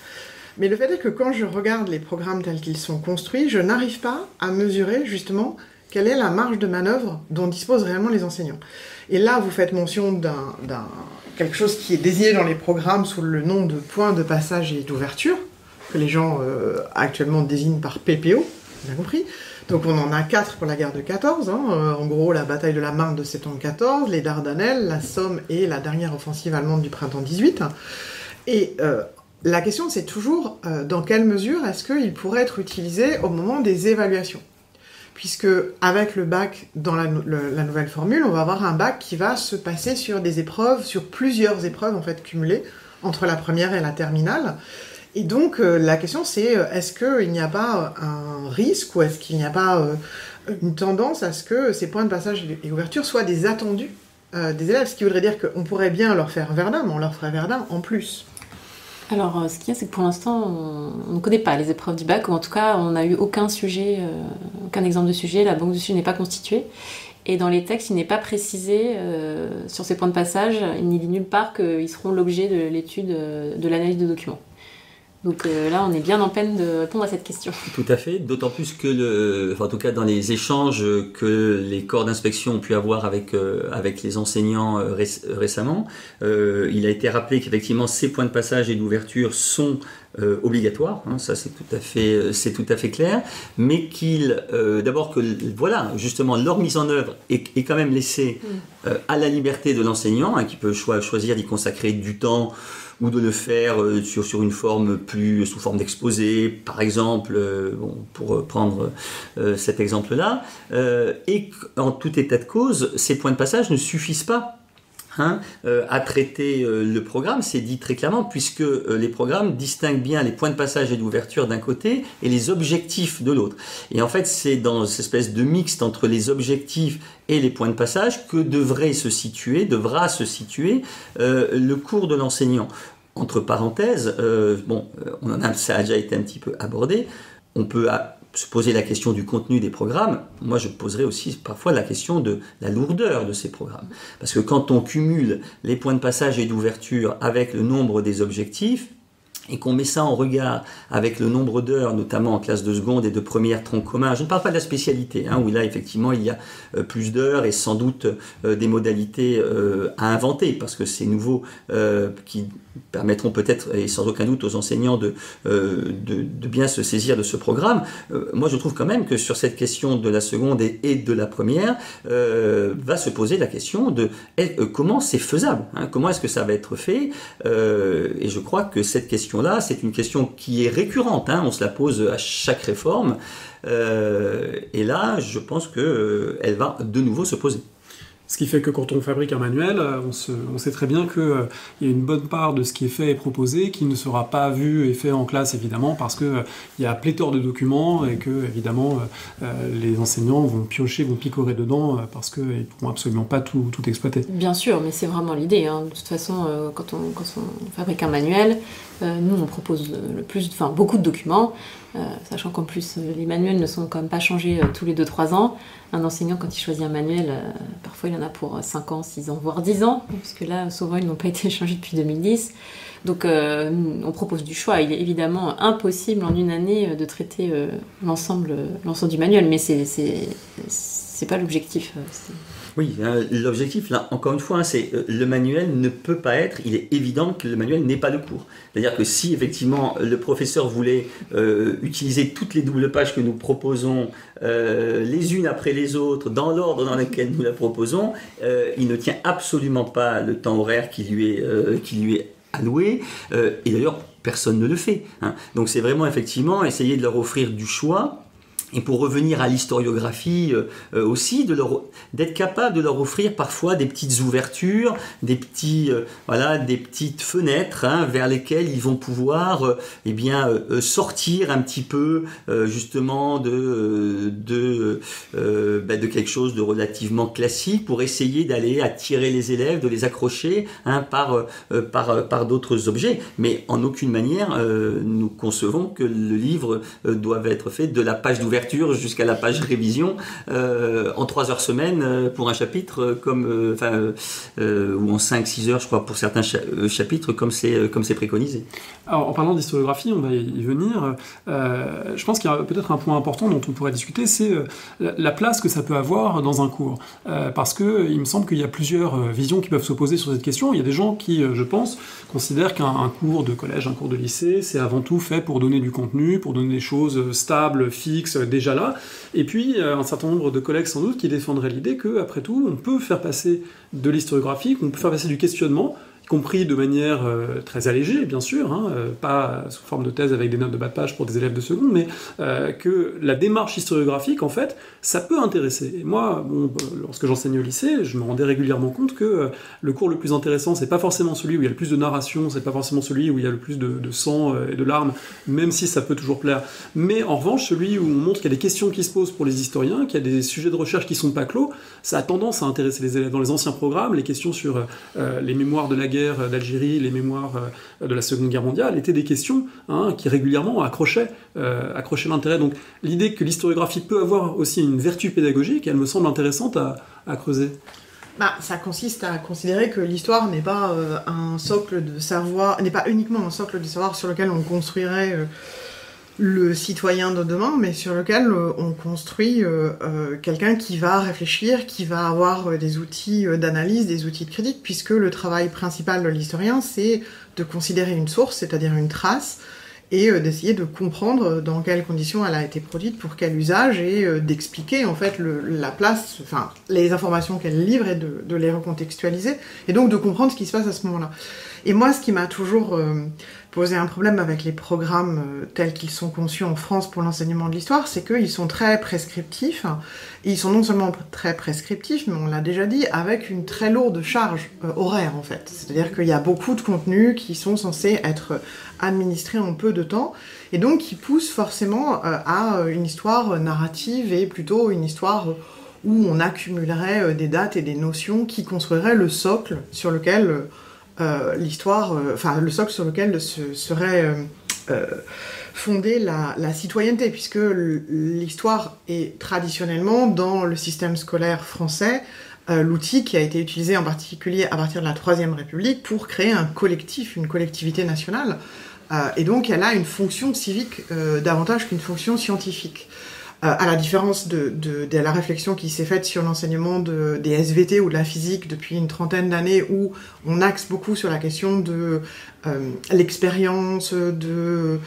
Mais le fait est que quand je regarde les programmes tels qu'ils sont construits, je n'arrive pas à mesurer, justement, quelle est la marge de manœuvre dont disposent réellement les enseignants. Et là, vous faites mention d'un quelque chose qui est désigné dans les programmes sous le nom de points de passage et d'ouverture, que les gens actuellement désignent par PPO, bien compris. Donc on en a 4 pour la guerre de 14, en gros la bataille de la Marne de septembre 14, les Dardanelles, la Somme et la dernière offensive allemande du printemps 18. Et la question c'est toujours dans quelle mesure est-ce qu'il pourrait être utilisé au moment des évaluations. Puisque avec le bac, dans la nouvelle formule, on va avoir un bac qui va se passer sur des épreuves, sur plusieurs épreuves en fait cumulées entre la première et la terminale. Et donc, la question, c'est est-ce qu'il n'y a pas un risque ou est-ce qu'il n'y a pas une tendance à ce que ces points de passage et ouverture soient des attendus des élèves, ce qui voudrait dire qu'on pourrait bien leur faire Verdun, mais on leur ferait Verdun en plus. Alors, ce qu'il y a, c'est que pour l'instant, on ne connaît pas les épreuves du bac, ou en tout cas, on n'a eu aucun sujet, aucun exemple de sujet, la banque de sujet n'est pas constituée. Et dans les textes, il n'est pas précisé sur ces points de passage, il n'y dit nulle part qu'ils seront l'objet de l'étude de l'analyse de documents. Donc là, on est bien en peine de répondre à cette question. Tout à fait, d'autant plus que, en tout cas dans les échanges que les corps d'inspection ont pu avoir avec les enseignants récemment, il a été rappelé qu'effectivement ces points de passage et d'ouverture sont obligatoires, ça c'est tout à fait clair, mais d'abord que voilà, justement leur mise en œuvre est quand même laissée à la liberté de l'enseignant, qui peut choisir d'y consacrer du temps ou de le faire sur une forme sous forme d'exposé, par exemple, pour prendre cet exemple-là, et en tout état de cause, ces points de passage ne suffisent pas à traiter le programme, c'est dit très clairement, puisque les programmes distinguent bien les points de passage et d'ouverture d'un côté et les objectifs de l'autre. Et en fait, c'est dans cette espèce de mixte entre les objectifs et les points de passage que devra se situer le cours de l'enseignant. Entre parenthèses, ça a déjà été un petit peu abordé, on peut se poser la question du contenu des programmes. Moi, je poserais aussi parfois la question de la lourdeur de ces programmes. Parce que quand on cumule les points de passage et d'ouverture avec le nombre des objectifs, et qu'on met ça en regard avec le nombre d'heures, notamment en classe de seconde et de première tronc commun, je ne parle pas de la spécialité, où là effectivement il y a plus d'heures et sans doute des modalités à inventer, parce que c'est nouveau, qui permettront peut-être et sans aucun doute aux enseignants de bien se saisir de ce programme. Moi je trouve quand même que sur cette question de la seconde et de la première, va se poser la question de comment c'est faisable, comment est-ce que ça va être fait, et je crois que cette question là, c'est une question qui est récurrente, on se la pose à chaque réforme, et là, je pense qu'elle va de nouveau se poser. Ce qui fait que quand on fabrique un manuel, on sait très bien qu'il y a une bonne part de ce qui est fait et proposé qui ne sera pas vu et fait en classe, évidemment, parce qu'il y a pléthore de documents et que, évidemment, les enseignants vont piocher, vont picorer dedans parce qu'ils ne pourront absolument pas tout exploiter. Bien sûr, mais c'est vraiment l'idée. De toute façon, quand on fabrique un manuel, nous, on propose beaucoup de documents, sachant qu'en plus, les manuels ne sont quand même pas changés tous les 2-3 ans. Un enseignant, quand il choisit un manuel, parfois il en a pour 5 ans, 6 ans, voire 10 ans, puisque là, souvent, ils n'ont pas été changés depuis 2010. Donc, on propose du choix. Il est évidemment impossible en une année de traiter l'ensemble du manuel, mais c'est pas l'objectif. Oui, l'objectif, là, encore une fois, c'est le manuel ne peut pas être, il est évident que le manuel n'est pas de cours. C'est-à-dire que si, effectivement, le professeur voulait utiliser toutes les doubles pages que nous proposons, les unes après les autres, dans l'ordre dans lequel nous la proposons, il ne tient absolument pas le temps horaire qui lui est alloué, et d'ailleurs, personne ne le fait. Donc c'est vraiment, effectivement, essayer de leur offrir du choix. Et pour revenir à l'historiographie aussi, d'être capable de leur offrir parfois des petites ouvertures, des petites fenêtres vers lesquelles ils vont pouvoir sortir un petit peu justement de quelque chose de relativement classique pour essayer d'aller attirer les élèves, de les accrocher par d'autres objets. Mais en aucune manière nous concevons que le livre doive être fait de la page d'ouverture jusqu'à la page révision en 3 heures semaine pour un chapitre ou en 5-6 heures je crois pour certains chapitres comme c'est préconisé. Alors en parlant d'historiographie, on va y venir. Je pense qu'il y a peut-être un point important dont on pourrait discuter, c'est la place que ça peut avoir dans un cours. Parce qu'il me semble qu'il y a plusieurs visions qui peuvent s'opposer sur cette question. Il y a des gens qui, je pense, considèrent qu'un cours de collège, un cours de lycée, c'est avant tout fait pour donner du contenu, pour donner des choses stables, fixes, déjà là. Et puis, un certain nombre de collègues, sans doute, qui défendraient l'idée qu'après tout, on peut faire passer de l'historiographie, qu'on peut faire passer du questionnement, y compris de manière très allégée, bien sûr, pas sous forme de thèse avec des notes de bas de page pour des élèves de seconde, mais que la démarche historiographique, en fait, ça peut intéresser. Et moi, lorsque j'enseignais au lycée, je me rendais régulièrement compte que le cours le plus intéressant, c'est pas forcément celui où il y a le plus de narration, c'est pas forcément celui où il y a le plus de sang et de larmes, même si ça peut toujours plaire. Mais en revanche, celui où on montre qu'il y a des questions qui se posent pour les historiens, qu'il y a des sujets de recherche qui sont pas clos, ça a tendance à intéresser les élèves. Dans les anciens programmes, les questions sur les mémoires de la guerre d'Algérie, les mémoires de la Seconde Guerre mondiale, étaient des questions qui régulièrement accrochaient l'intérêt. Donc l'idée que l'historiographie peut avoir aussi une vertu pédagogique, elle me semble intéressante à creuser. Ça consiste à considérer que l'histoire n'est pas un socle de savoir, n'est pas uniquement un socle de savoir sur lequel on construirait le citoyen de demain, mais sur lequel on construit quelqu'un qui va réfléchir, qui va avoir des outils d'analyse, des outils de critique, puisque le travail principal de l'historien, c'est de considérer une source, c'est-à-dire une trace, et d'essayer de comprendre dans quelles conditions elle a été produite, pour quel usage, et d'expliquer en fait la place, enfin les informations qu'elle livre, et de les recontextualiser, et donc de comprendre ce qui se passe à ce moment-là. Et moi, ce qui m'a toujours posé un problème avec les programmes tels qu'ils sont conçus en France pour l'enseignement de l'histoire, c'est qu'ils sont très prescriptifs. Et ils sont non seulement très prescriptifs, mais on l'a déjà dit, avec une très lourde charge horaire en fait. C'est-à-dire qu'il y a beaucoup de contenus qui sont censés être administrés en peu de temps, et donc qui poussent forcément à une histoire narrative, et plutôt une histoire où on accumulerait des dates et des notions qui construiraient le socle sur lequel le socle sur lequel serait fondée la citoyenneté, puisque l'histoire est traditionnellement, dans le système scolaire français, l'outil qui a été utilisé en particulier à partir de la Troisième République pour créer un collectif, une collectivité nationale, et donc elle a une fonction civique davantage qu'une fonction scientifique. À la différence de la réflexion qui s'est faite sur l'enseignement des SVT ou de la physique depuis une trentaine d'années, où on axe beaucoup sur la question de l'expérience, des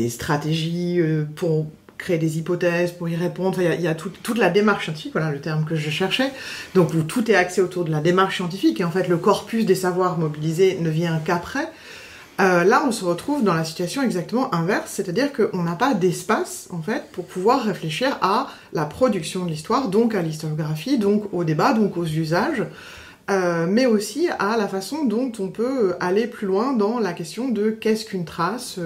stratégies pour créer des hypothèses, pour y répondre. Enfin, il y a toute la démarche scientifique, voilà le terme que je cherchais, donc où tout est axé autour de la démarche scientifique, et en fait le corpus des savoirs mobilisés ne vient qu'après. Là, on se retrouve dans la situation exactement inverse, c'est-à-dire qu'on n'a pas d'espace, en fait, pour pouvoir réfléchir à la production de l'histoire, donc à l'historiographie, donc au débat, donc aux usages, mais aussi à la façon dont on peut aller plus loin dans la question de qu'est-ce qu'une trace,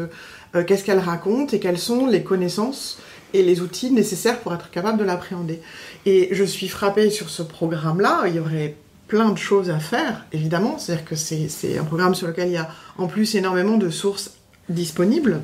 qu'est-ce qu'elle raconte, et quelles sont les connaissances et les outils nécessaires pour être capable de l'appréhender. Et je suis frappée sur ce programme-là, il y aurait plein de choses à faire, évidemment, c'est-à-dire que c'est un programme sur lequel il y a en plus énormément de sources disponibles,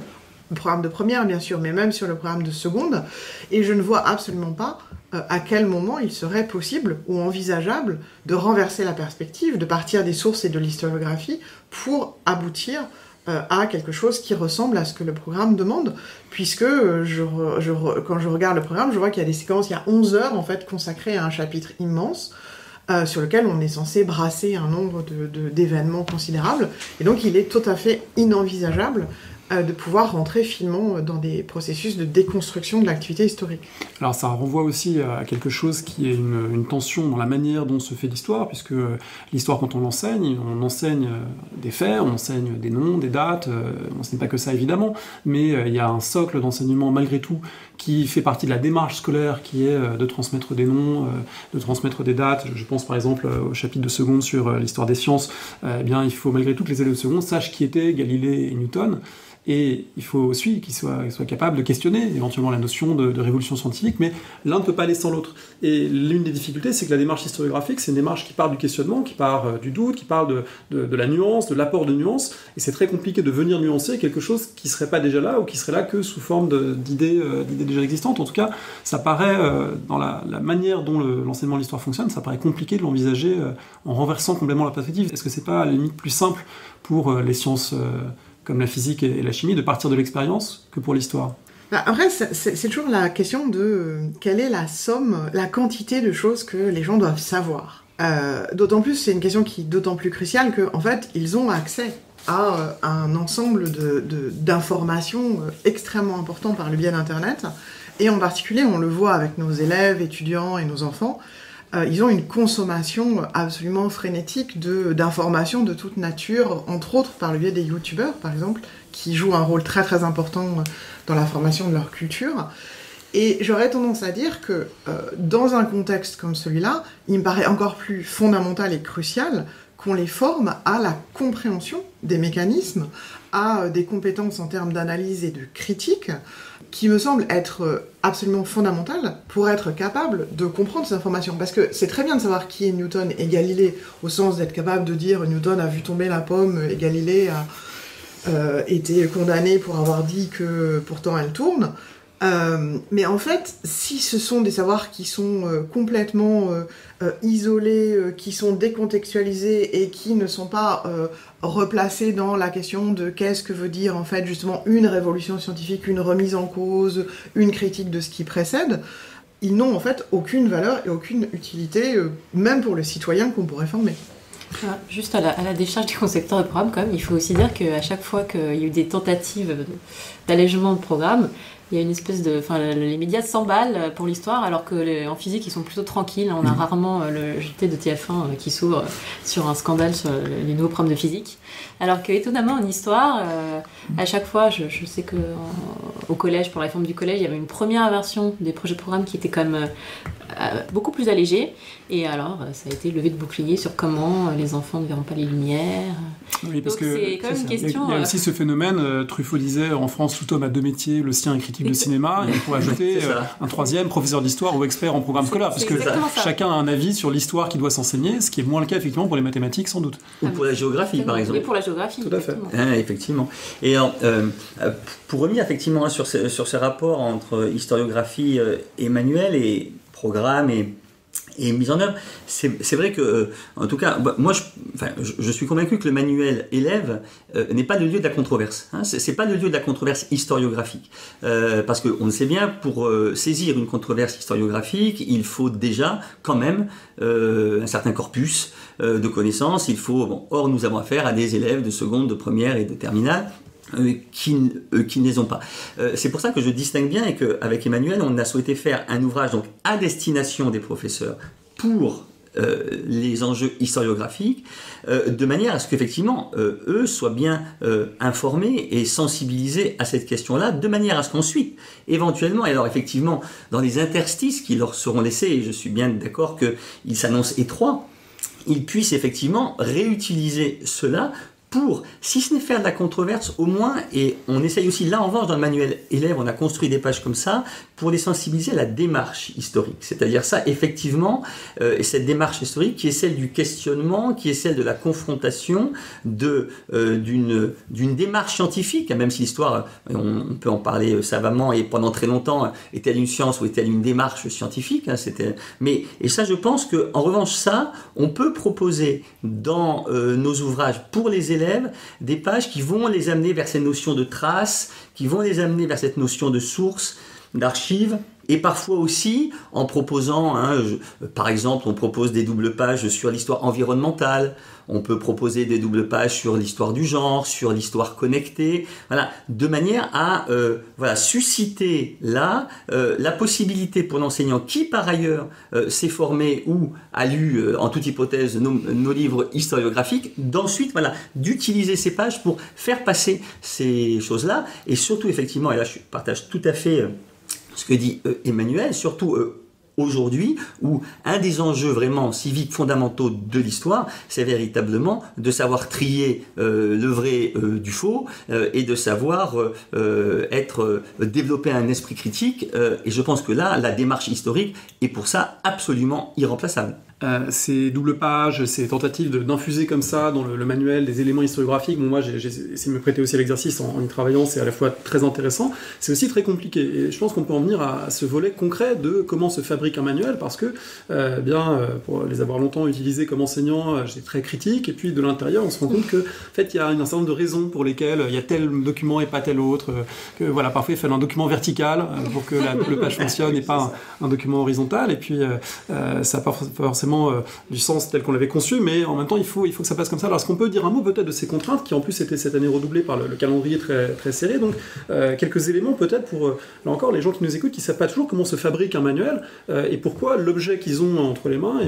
le programme de première bien sûr, mais même sur le programme de seconde, et je ne vois absolument pas à quel moment il serait possible ou envisageable de renverser la perspective, de partir des sources et de l'historiographie pour aboutir à quelque chose qui ressemble à ce que le programme demande, puisque quand je regarde le programme, je vois qu'il y a des séquences, il y a 11 heures en fait consacrées à un chapitre immense, sur lequel on est censé brasser un nombre d'événements considérables, et donc il est tout à fait inenvisageable de pouvoir rentrer finement dans des processus de déconstruction de l'activité historique. Alors ça renvoie aussi à quelque chose qui est une tension dans la manière dont se fait l'histoire, puisque l'histoire, quand on enseigne des faits, on enseigne des noms, des dates, on n'enseigne pas que ça évidemment, mais il y a un socle d'enseignement malgré tout qui fait partie de la démarche scolaire, qui est de transmettre des noms, de transmettre des dates. Je pense par exemple au chapitre de seconde sur l'histoire des sciences. Eh bien, il faut malgré tout que les élèves de seconde sachent qui étaient Galilée et Newton. Et il faut aussi qu'ils soient capables de questionner éventuellement la notion de révolution scientifique, mais l'un ne peut pas aller sans l'autre. Et l'une des difficultés, c'est que la démarche historiographique, c'est une démarche qui part du questionnement, qui part du doute, qui part de la nuance, de l'apport de nuance, et c'est très compliqué de venir nuancer quelque chose qui ne serait pas déjà là, ou qui serait là que sous forme d'idées déjà existantes. En tout cas, ça paraît, dans la manière dont l'enseignement de l'histoire fonctionne, ça paraît compliqué de l'envisager en renversant complètement la perspective. Est-ce que c'est pas à la limite plus simple pour les sciences comme la physique et la chimie, de partir de l'expérience que pour l'histoire? Après, c'est toujours la question de quelle est la somme, la quantité de choses que les gens doivent savoir. D'autant plus, c'est une question qui est d'autant plus cruciale qu'en fait, ils ont accès à un ensemble d'informations extrêmement important par le biais d'Internet. Et en particulier, on le voit avec nos élèves, étudiants et nos enfants, ils ont une consommation absolument frénétique d'informations de toute nature, entre autres par le biais des youtubeurs, par exemple, qui jouent un rôle très très important dans la formation de leur culture. Et j'aurais tendance à dire que dans un contexte comme celui-là, il me paraît encore plus fondamental et crucial qu'on les forme à la compréhension des mécanismes, à des compétences en termes d'analyse et de critique, qui me semble être absolument fondamentale pour être capable de comprendre ces informations. Parce que c'est très bien de savoir qui est Newton et Galilée, au sens d'être capable de dire Newton a vu tomber la pomme et Galilée a été condamné pour avoir dit que pourtant elle tourne. Mais en fait, si ce sont des savoirs qui sont complètement isolés, qui sont décontextualisés et qui ne sont pas replacés dans la question de qu'est-ce que veut dire en fait justement une révolution scientifique, une remise en cause, une critique de ce qui précède, ils n'ont en fait aucune valeur et aucune utilité, même pour le citoyen qu'on pourrait former. Juste à la décharge des concepteurs de programme, quand même, il faut aussi dire qu'à chaque fois qu'il y a eu des tentatives d'allègement de programme, il y a une espèce de... Enfin, les médias s'emballent pour l'histoire, alors qu'en physique, ils sont plutôt tranquilles. On a rarement le JT de TF1 qui s'ouvre sur un scandale sur les nouveaux programmes de physique. Alors qu'étonnamment, en histoire, à chaque fois, je sais qu'au collège, pour la réforme du collège, il y avait une première version des projets de programme qui était quand même beaucoup plus allégée. Et alors, ça a été levé de bouclier sur comment les enfants ne verront pas les lumières. Oui, parce donc c'est quand même une question... Il y a aussi ce phénomène, Truffaut disait, en France, tout homme a deux métiers, le sien est critique de cinéma, et on pourrait ajouter un troisième, professeur d'histoire ou expert en programme scolaire, parce que chacun a un avis sur l'histoire qui doit s'enseigner, ce qui est moins le cas effectivement pour les mathématiques sans doute. Ou pour la géographie par exemple. Et pour la géographie, tout à fait. Effectivement. Et alors, pour revenir effectivement sur ces rapports entre historiographie et manuel et programme et mise en œuvre, c'est vrai que, en tout cas, moi je suis convaincu que le manuel élève n'est pas le lieu de la controverse. Hein, c'est pas le lieu de la controverse historiographique. Parce qu'on le sait bien, pour saisir une controverse historiographique, il faut déjà quand même un certain corpus de connaissances. Or, nous avons affaire à des élèves de seconde, de première et de terminale qui ne les ont pas. C'est pour ça que je distingue bien et qu'avec Emmanuel, on a souhaité faire un ouvrage donc à destination des professeurs pour les enjeux historiographiques, de manière à ce qu'effectivement, eux soient bien informés et sensibilisés à cette question-là, de manière à ce qu'ensuite, éventuellement, et alors effectivement, dans les interstices qui leur seront laissés, et je suis bien d'accord qu'ils s'annoncent étroits, ils puissent effectivement réutiliser cela pour, si ce n'est faire de la controverse, au moins, et on essaye aussi, là en revanche, dans le manuel élève, on a construit des pages comme ça, pour les sensibiliser à la démarche historique. C'est-à-dire ça, effectivement, et cette démarche historique qui est celle du questionnement, qui est celle de la confrontation, d'une démarche scientifique, même si l'histoire, on peut en parler savamment, et pendant très longtemps, est-elle une science ou est-elle une démarche scientifique, hein, et ça, je pense qu'en revanche, ça, on peut proposer dans nos ouvrages pour les élèves des pages qui vont les amener vers ces notions de traces, qui vont les amener vers cette notion de source, d'archives, et parfois aussi en proposant, par exemple, on propose des doubles pages sur l'histoire environnementale, on peut proposer des doubles pages sur l'histoire du genre, sur l'histoire connectée, voilà, de manière à susciter là la possibilité pour l'enseignant qui par ailleurs s'est formé ou a lu en toute hypothèse nos livres historiographiques, d'ensuite d'utiliser ces pages pour faire passer ces choses-là, et surtout effectivement, et là je partage tout à fait ce que dit Emmanuel, surtout aujourd'hui, où un des enjeux vraiment civiques fondamentaux de l'histoire, c'est véritablement de savoir trier le vrai du faux, et de savoir développer un esprit critique, et je pense que là, la démarche historique est pour ça absolument irremplaçable. Ces doubles pages, ces tentatives d'infuser comme ça dans le manuel des éléments historiographiques, moi j'ai essayé de me prêter aussi à l'exercice en y travaillant, c'est à la fois très intéressant, c'est aussi très compliqué, et je pense qu'on peut en venir à ce volet concret de comment se fabrique un manuel, parce que pour les avoir longtemps utilisés comme enseignant, j'étais très critique, et puis de l'intérieur on se rend compte que en fait, il y a un certain nombre de raisons pour lesquelles il y a tel document et pas tel autre, que voilà, parfois il faut un document vertical pour que la double page fonctionne et pas un document horizontal, et puis ça n'a pas forcément du sens tel qu'on l'avait conçu, mais en même temps il faut que ça passe comme ça. Alors est-ce qu'on peut dire un mot peut-être de ces contraintes qui en plus étaient cette année redoublées par le calendrier très, très serré, donc quelques éléments peut-être pour, là encore, les gens qui nous écoutent qui ne savent pas toujours comment se fabrique un manuel et pourquoi l'objet qu'ils ont entre les mains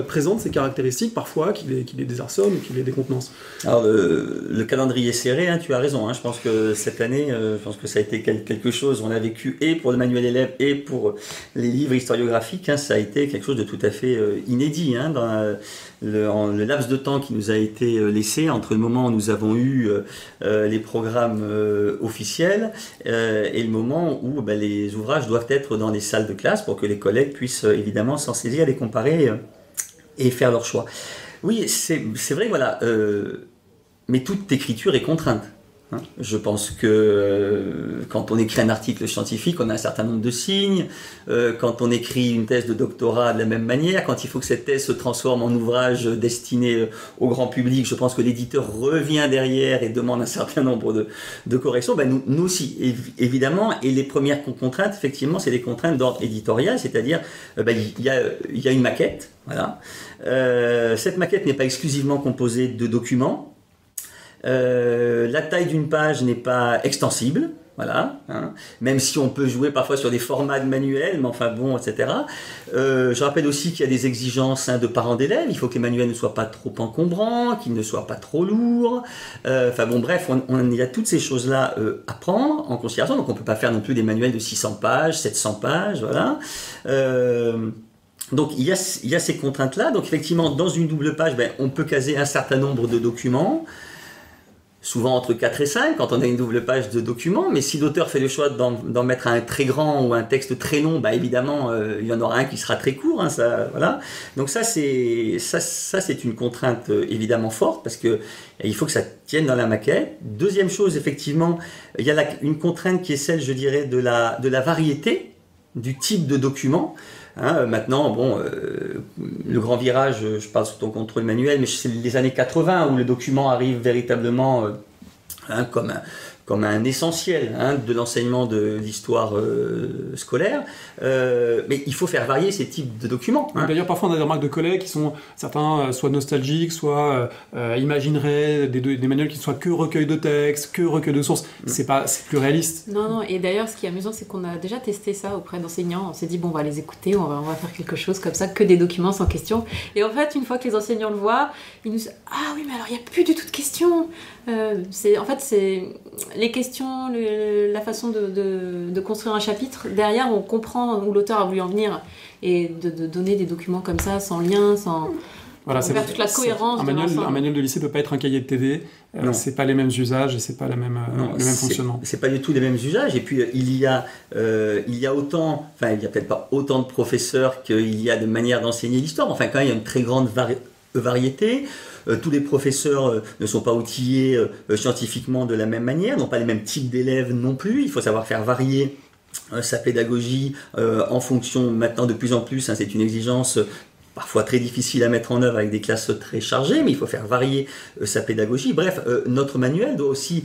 présente ces caractéristiques parfois qui les désarçonnent ou qui les décontenancent. Alors le calendrier serré, tu as raison, je pense que cette année, je pense que ça a été quelque chose, on l'a vécu et pour le manuel élève et pour les livres historiographiques, ça a été quelque chose de tout à fait inédit dans le laps de temps qui nous a été laissé entre le moment où nous avons eu les programmes officiels et le moment où les ouvrages doivent être dans les salles de classe pour que les collègues puissent évidemment s'en saisir, les comparer et faire leur choix. Oui, c'est vrai, voilà, mais toute écriture est contrainte. Je pense que quand on écrit un article scientifique, on a un certain nombre de signes. Quand on écrit une thèse de doctorat de la même manière, quand il faut que cette thèse se transforme en ouvrage destiné au grand public, je pense que l'éditeur revient derrière et demande un certain nombre de corrections. Nous aussi, évidemment. Et les premières contraintes, effectivement, c'est des contraintes d'ordre éditorial, c'est-à-dire il y a une maquette. Voilà. Cette maquette n'est pas exclusivement composée de documents. La taille d'une page n'est pas extensible, voilà, même si on peut jouer parfois sur des formats de manuels, mais enfin bon, etc. Je rappelle aussi qu'il y a des exigences de parents d'élèves, il faut que les manuels ne soient pas trop encombrants, qu'ils ne soient pas trop lourds, bref, il y a toutes ces choses-là à prendre en considération, donc on ne peut pas faire non plus des manuels de 600 pages, 700 pages, voilà. Donc il y a ces contraintes-là, donc effectivement dans une double page, on peut caser un certain nombre de documents, souvent entre 4 et 5 quand on a une double page de documents, mais si l'auteur fait le choix d'en mettre un très grand ou un texte très long, évidemment il y en aura un qui sera très court, ça, voilà. Donc ça c'est une contrainte évidemment forte parce que il faut que ça tienne dans la maquette. Deuxième chose, effectivement, il y a une contrainte qui est celle, je dirais, de la variété du type de document. Maintenant, le grand virage, je parle sous ton contrôle manuel, mais c'est les années 80 où le document arrive véritablement comme un essentiel de l'enseignement de l'histoire scolaire, mais il faut faire varier ces types de documents. D'ailleurs, parfois on a des remarques de collègues qui sont, certains soit nostalgiques, soit imagineraient des manuels qui ne soient que recueil de textes, que recueil de sources. C'est plus réaliste. Non, et d'ailleurs ce qui est amusant, c'est qu'on a déjà testé ça auprès d'enseignants. On s'est dit, bon, on va les écouter, on va faire quelque chose comme ça, que des documents sans questions. Et en fait, une fois que les enseignants le voient, ils nous disent, ah oui, mais alors il n'y a plus du tout de questions. C'est les questions, la façon de construire un chapitre. Derrière, on comprend où l'auteur a voulu en venir, et de donner des documents comme ça, sans lien, sans... Voilà, faire toute la cohérence. Un manuel de lycée peut pas être un cahier de TV. C'est pas les mêmes usages et c'est pas le même fonctionnement. C'est pas du tout les mêmes usages. Et puis il y a autant, enfin il y a peut-être pas autant de professeurs qu'il y a de manières d'enseigner l'histoire. Enfin quand même, il y a une très grande variété. Tous les professeurs ne sont pas outillés scientifiquement de la même manière, n'ont pas les mêmes types d'élèves non plus. Il faut savoir faire varier sa pédagogie en fonction, maintenant de plus en plus, c'est une exigence parfois très difficile à mettre en œuvre avec des classes très chargées, mais il faut faire varier sa pédagogie. Bref, notre manuel doit aussi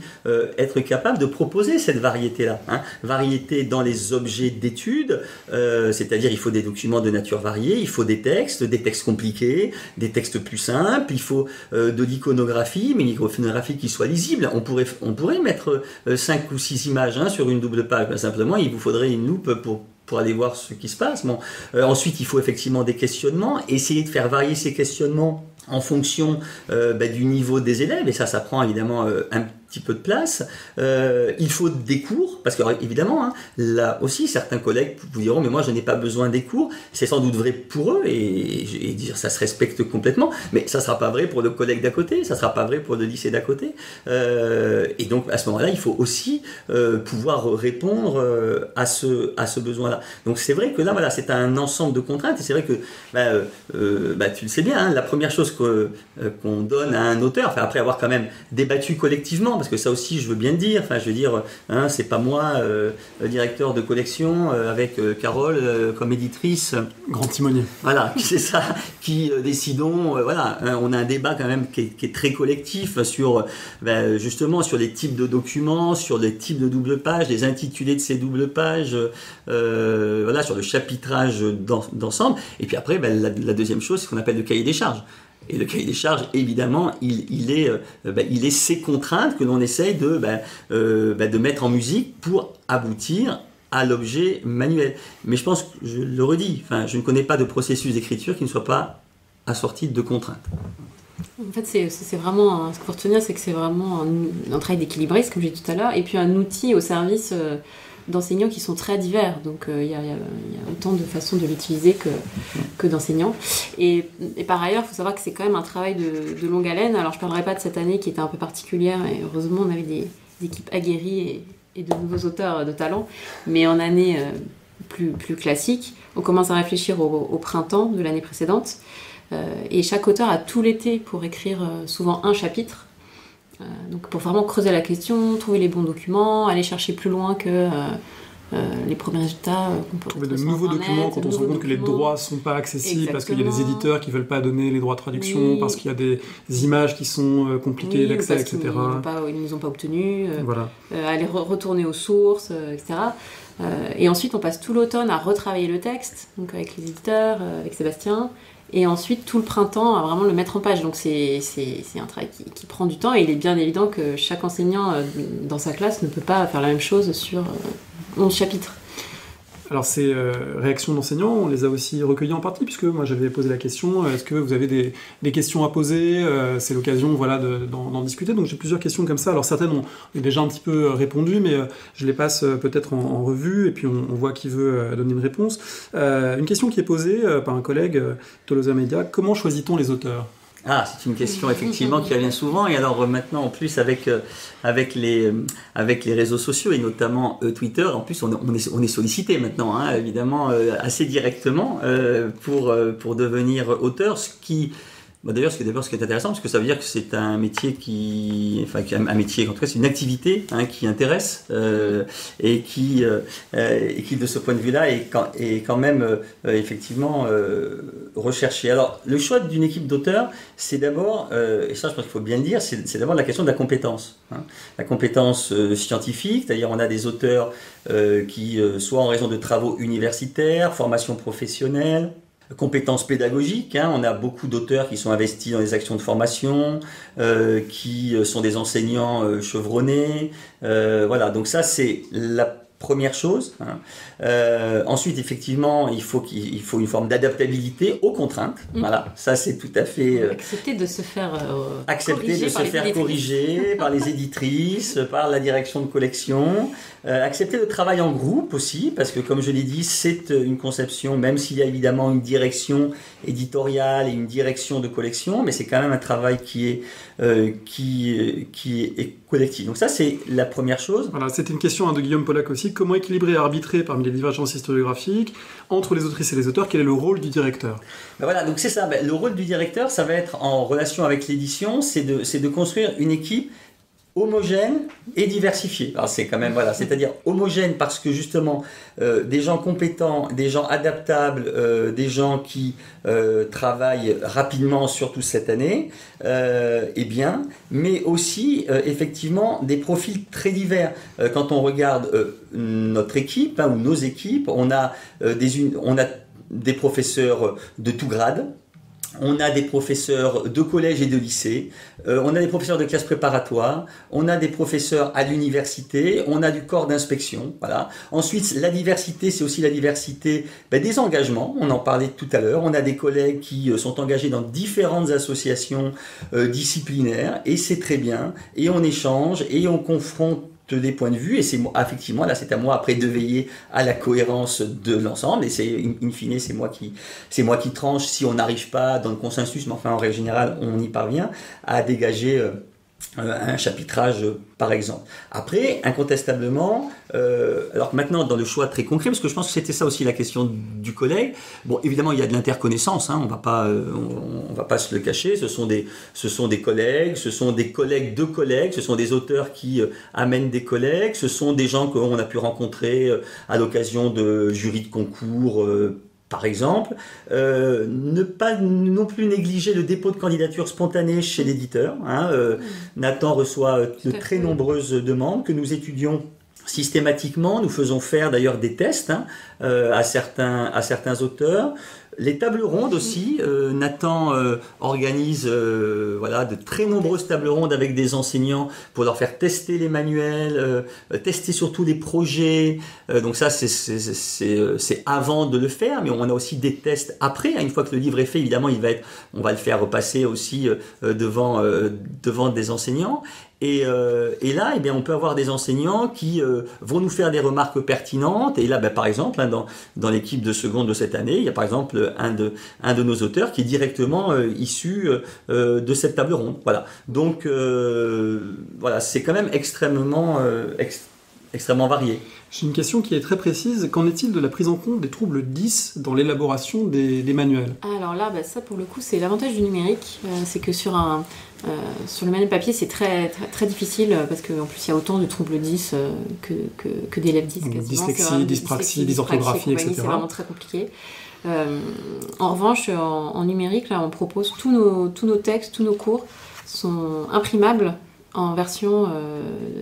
être capable de proposer cette variété-là. Variété dans les objets d'étude, c'est-à-dire il faut des documents de nature variée, il faut des textes compliqués, des textes plus simples, il faut de l'iconographie, mais une iconographie qui soit lisible. On pourrait mettre 5 ou 6 images sur une double page. Simplement, il vous faudrait une loupe pour aller voir ce qui se passe. Bon. Ensuite, il faut effectivement des questionnements, essayer de faire varier ces questionnements en fonction du niveau des élèves, et ça prend évidemment un petit peu de place. Il faut des cours, parce que évidemment, là aussi, certains collègues vous diront, mais moi je n'ai pas besoin des cours. C'est sans doute vrai pour eux, et dire ça se respecte complètement, mais ça ne sera pas vrai pour le collègue d'à côté, ça ne sera pas vrai pour le lycée d'à côté. Et donc à ce moment-là, il faut aussi pouvoir répondre à ce besoin-là. Donc c'est vrai que là, voilà, c'est un ensemble de contraintes, et c'est vrai que tu le sais bien, la première chose qu'on donne à un auteur, après avoir quand même débattu collectivement, parce que ça aussi je veux bien le dire, c'est pas moi, directeur de collection, avec Carole comme éditrice, grand timonier, voilà, c'est ça, qui décidons, on a un débat quand même qui est très collectif sur justement sur les types de documents, sur les types de double pages, les intitulés de ces doubles pages, sur le chapitrage d'ensemble. Et puis après, la deuxième chose, c'est ce qu'on appelle le cahier des charges. Et le cahier des charges, évidemment, il est ces contraintes que l'on essaye de mettre en musique pour aboutir à l'objet manuel. Mais je pense, je le redis, je ne connais pas de processus d'écriture qui ne soit pas assorti de contraintes. En fait, c'est vraiment, ce qu'il faut retenir, c'est que c'est vraiment un travail d'équilibriste, comme j'ai dit tout à l'heure, et puis un outil au service d'enseignants qui sont très divers. Donc il y a autant de façons de l'utiliser que d'enseignants. Et par ailleurs, il faut savoir que c'est quand même un travail de longue haleine. Alors je ne parlerai pas de cette année qui était un peu particulière, et heureusement on avait des équipes aguerries et de nouveaux auteurs de talent. Mais en année plus classique, on commence à réfléchir au printemps de l'année précédente. Et chaque auteur a tout l'été pour écrire souvent un chapitre. Donc pour vraiment creuser la question, trouver les bons documents, aller chercher plus loin que les premiers résultats qu'on peut trouver de nouveaux documents quand on se rend compte que les droits ne sont pas accessibles. Exactement. Parce qu'il y a des éditeurs qui ne veulent pas donner les droits de traduction, parce qu'il y a des images qui sont compliquées d'accès, etc. Ils ne les ont pas obtenues, aller retourner aux sources, etc. Et ensuite on passe tout l'automne à retravailler le texte, donc avec les éditeurs, avec Sébastien. Et ensuite, tout le printemps, à vraiment le mettre en page. Donc c'est un travail qui prend du temps, et il est bien évident que chaque enseignant dans sa classe ne peut pas faire la même chose sur 11 chapitres. Alors ces réactions d'enseignants, on les a aussi recueillies en partie, puisque moi j'avais posé la question, est-ce que vous avez des questions à poser ? C'est l'occasion d'en discuter, donc j'ai plusieurs questions comme ça. Alors certaines ont déjà un petit peu répondu, mais je les passe peut-être en revue, et puis on voit qui veut donner une réponse. Une question qui est posée par un collègue, Tolosa Media: comment choisit-on les auteurs ? C'est une question effectivement qui revient souvent, et alors maintenant en plus avec les réseaux sociaux et notamment Twitter, en plus on est sollicité maintenant, évidemment assez directement pour devenir auteur, ce qui D'ailleurs, ce qui est intéressant, parce que ça veut dire que c'est un métier un métier, en tout cas, c'est une activité qui intéresse et qui, de ce point de vue-là, est quand même effectivement recherché. Alors, le choix d'une équipe d'auteurs, c'est d'abord, et ça, je pense qu'il faut bien le dire, c'est d'abord la question de la compétence. La compétence scientifique, c'est-à-dire on a des auteurs qui, soit en raison de travaux universitaires, formation professionnelle, compétences pédagogiques, on a beaucoup d'auteurs qui sont investis dans des actions de formation, qui sont des enseignants chevronnés, voilà, donc ça c'est la première chose. Ensuite, effectivement, il faut une forme d'adaptabilité aux contraintes. Voilà, ça c'est tout à fait accepter de se faire corriger par les éditrices, par la direction de collection. Accepter le travail en groupe aussi, parce que comme je l'ai dit, c'est une conception, même s'il y a évidemment une direction éditoriale et une direction de collection, mais c'est quand même un travail qui est collectif. Donc ça, c'est la première chose. Voilà, c'était une question de Guillaume Pollack aussi. Comment équilibrer et arbitrer parmi les divergences historiographiques entre les autrices et les auteurs? Quel est le rôle du directeur? Voilà, donc c'est ça. Le rôle du directeur, ça va être en relation avec l'édition, c'est de construire une équipe homogène et diversifiée. Alors c'est quand même, voilà, c'est-à-dire homogène parce que justement des gens compétents, des gens adaptables, des gens qui travaillent rapidement, surtout cette année, mais aussi effectivement des profils très divers. Quand on regarde notre équipe ou nos équipes, on a des professeurs de tout grade. On a des professeurs de collège et de lycée, on a des professeurs de classe préparatoire, on a des professeurs à l'université, on a du corps d'inspection. Voilà. Ensuite, la diversité, c'est aussi la diversité des engagements, on en parlait tout à l'heure. On a des collègues qui sont engagés dans différentes associations disciplinaires, et c'est très bien, et on échange, et on confronte des points de vue, et c'est effectivement là c'est à moi après de veiller à la cohérence de l'ensemble, et c'est in fine c'est moi qui tranche si on n'arrive pas dans le consensus, mais enfin en règle générale on y parvient à dégager un chapitrage par exemple. Après, incontestablement, alors maintenant dans le choix très concret, parce que je pense que c'était ça aussi la question du collègue, bon évidemment il y a de l'interconnaissance, on va pas se le cacher, ce sont des collègues, ce sont des collègues de collègues, ce sont des auteurs qui amènent des collègues, ce sont des gens qu'on a pu rencontrer à l'occasion de jurys de concours, par exemple, ne pas non plus négliger le dépôt de candidature spontanée chez l'éditeur. Nathan reçoit de très nombreuses demandes que nous étudions systématiquement. Nous faisons faire d'ailleurs des tests à certains auteurs. Les tables rondes aussi, Nathan organise de très nombreuses tables rondes avec des enseignants pour leur faire tester les manuels, tester surtout les projets. Donc ça, c'est avant de le faire, mais on a aussi des tests après. Une fois que le livre est fait, évidemment, on va le faire repasser aussi devant des enseignants. Et là, on peut avoir des enseignants qui vont nous faire des remarques pertinentes. Et là, par exemple, dans l'équipe de seconde de cette année, il y a par exemple un de nos auteurs qui est directement issu de cette table ronde. Voilà. Donc, c'est quand même extrêmement varié. J'ai une question qui est très précise. Qu'en est-il de la prise en compte des troubles 10 dans l'élaboration des manuels? Alors là, ça pour le coup, c'est l'avantage du numérique. C'est que sur le manuel papier, c'est très, très, très difficile parce qu'en plus, il y a autant de troubles 10 que d'élèves 10 quasiment. Dyslexie, dyspraxie, dysorthographie, etc. C'est vraiment très compliqué. En revanche, en numérique, là, on propose tous nos textes, tous nos cours sont imprimables en version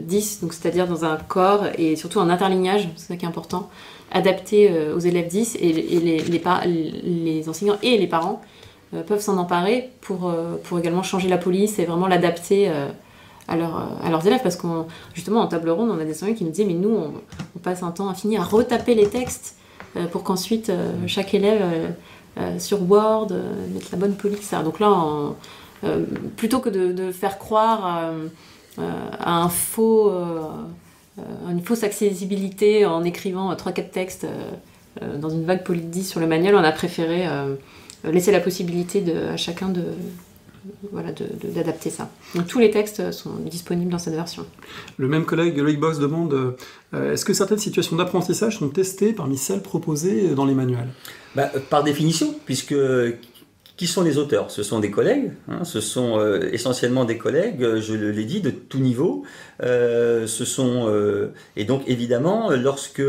10, donc c'est-à-dire dans un corps et surtout en interlignage, c'est ça qui est important, adapté aux élèves 10, et les enseignants et les parents peuvent s'en emparer pour également changer la police et vraiment l'adapter à leurs élèves, parce justement en table ronde on a des enseignants qui nous disaient mais nous on passe un temps infini à retaper les textes pour qu'ensuite chaque élève sur Word mette la bonne police. Donc là plutôt que de faire croire à une fausse accessibilité en écrivant 3-4 textes dans une vague police 10 sur le manuel, on a préféré laisser la possibilité à chacun d'adapter ça. Donc tous les textes sont disponibles dans cette version. Le même collègue, Loïc Box, demande est-ce que certaines situations d'apprentissage sont testées parmi celles proposées dans les manuels? Par définition, puisque Qui sont les auteurs? Ce sont des collègues, hein, ce sont essentiellement des collègues, je l'ai dit, de tout niveau. Et donc évidemment, lorsque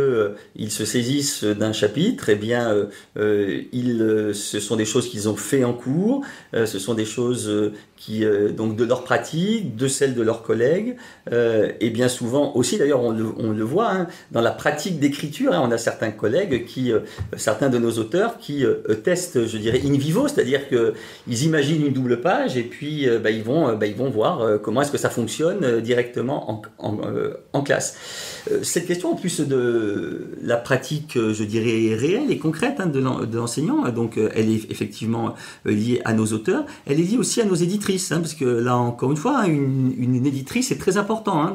ils se saisissent d'un chapitre, eh bien, ce sont des choses qu'ils ont fait en cours, ce sont des choses qui, donc de leur pratique, de celles de leurs collègues, et bien souvent aussi, d'ailleurs, on le voit, hein, dans la pratique d'écriture, hein, on a certains collègues certains de nos auteurs qui testent, je dirais, in vivo, c'est-à-dire qu'ils imaginent une double page et puis ils vont voir comment est-ce que ça fonctionne directement en classe. Cette question, en plus de la pratique, je dirais, réelle et concrète, hein, de l'enseignant, donc elle est effectivement liée à nos auteurs, elle est liée aussi à nos éditrices, hein, parce que là, encore une fois, une éditrice est très important, hein,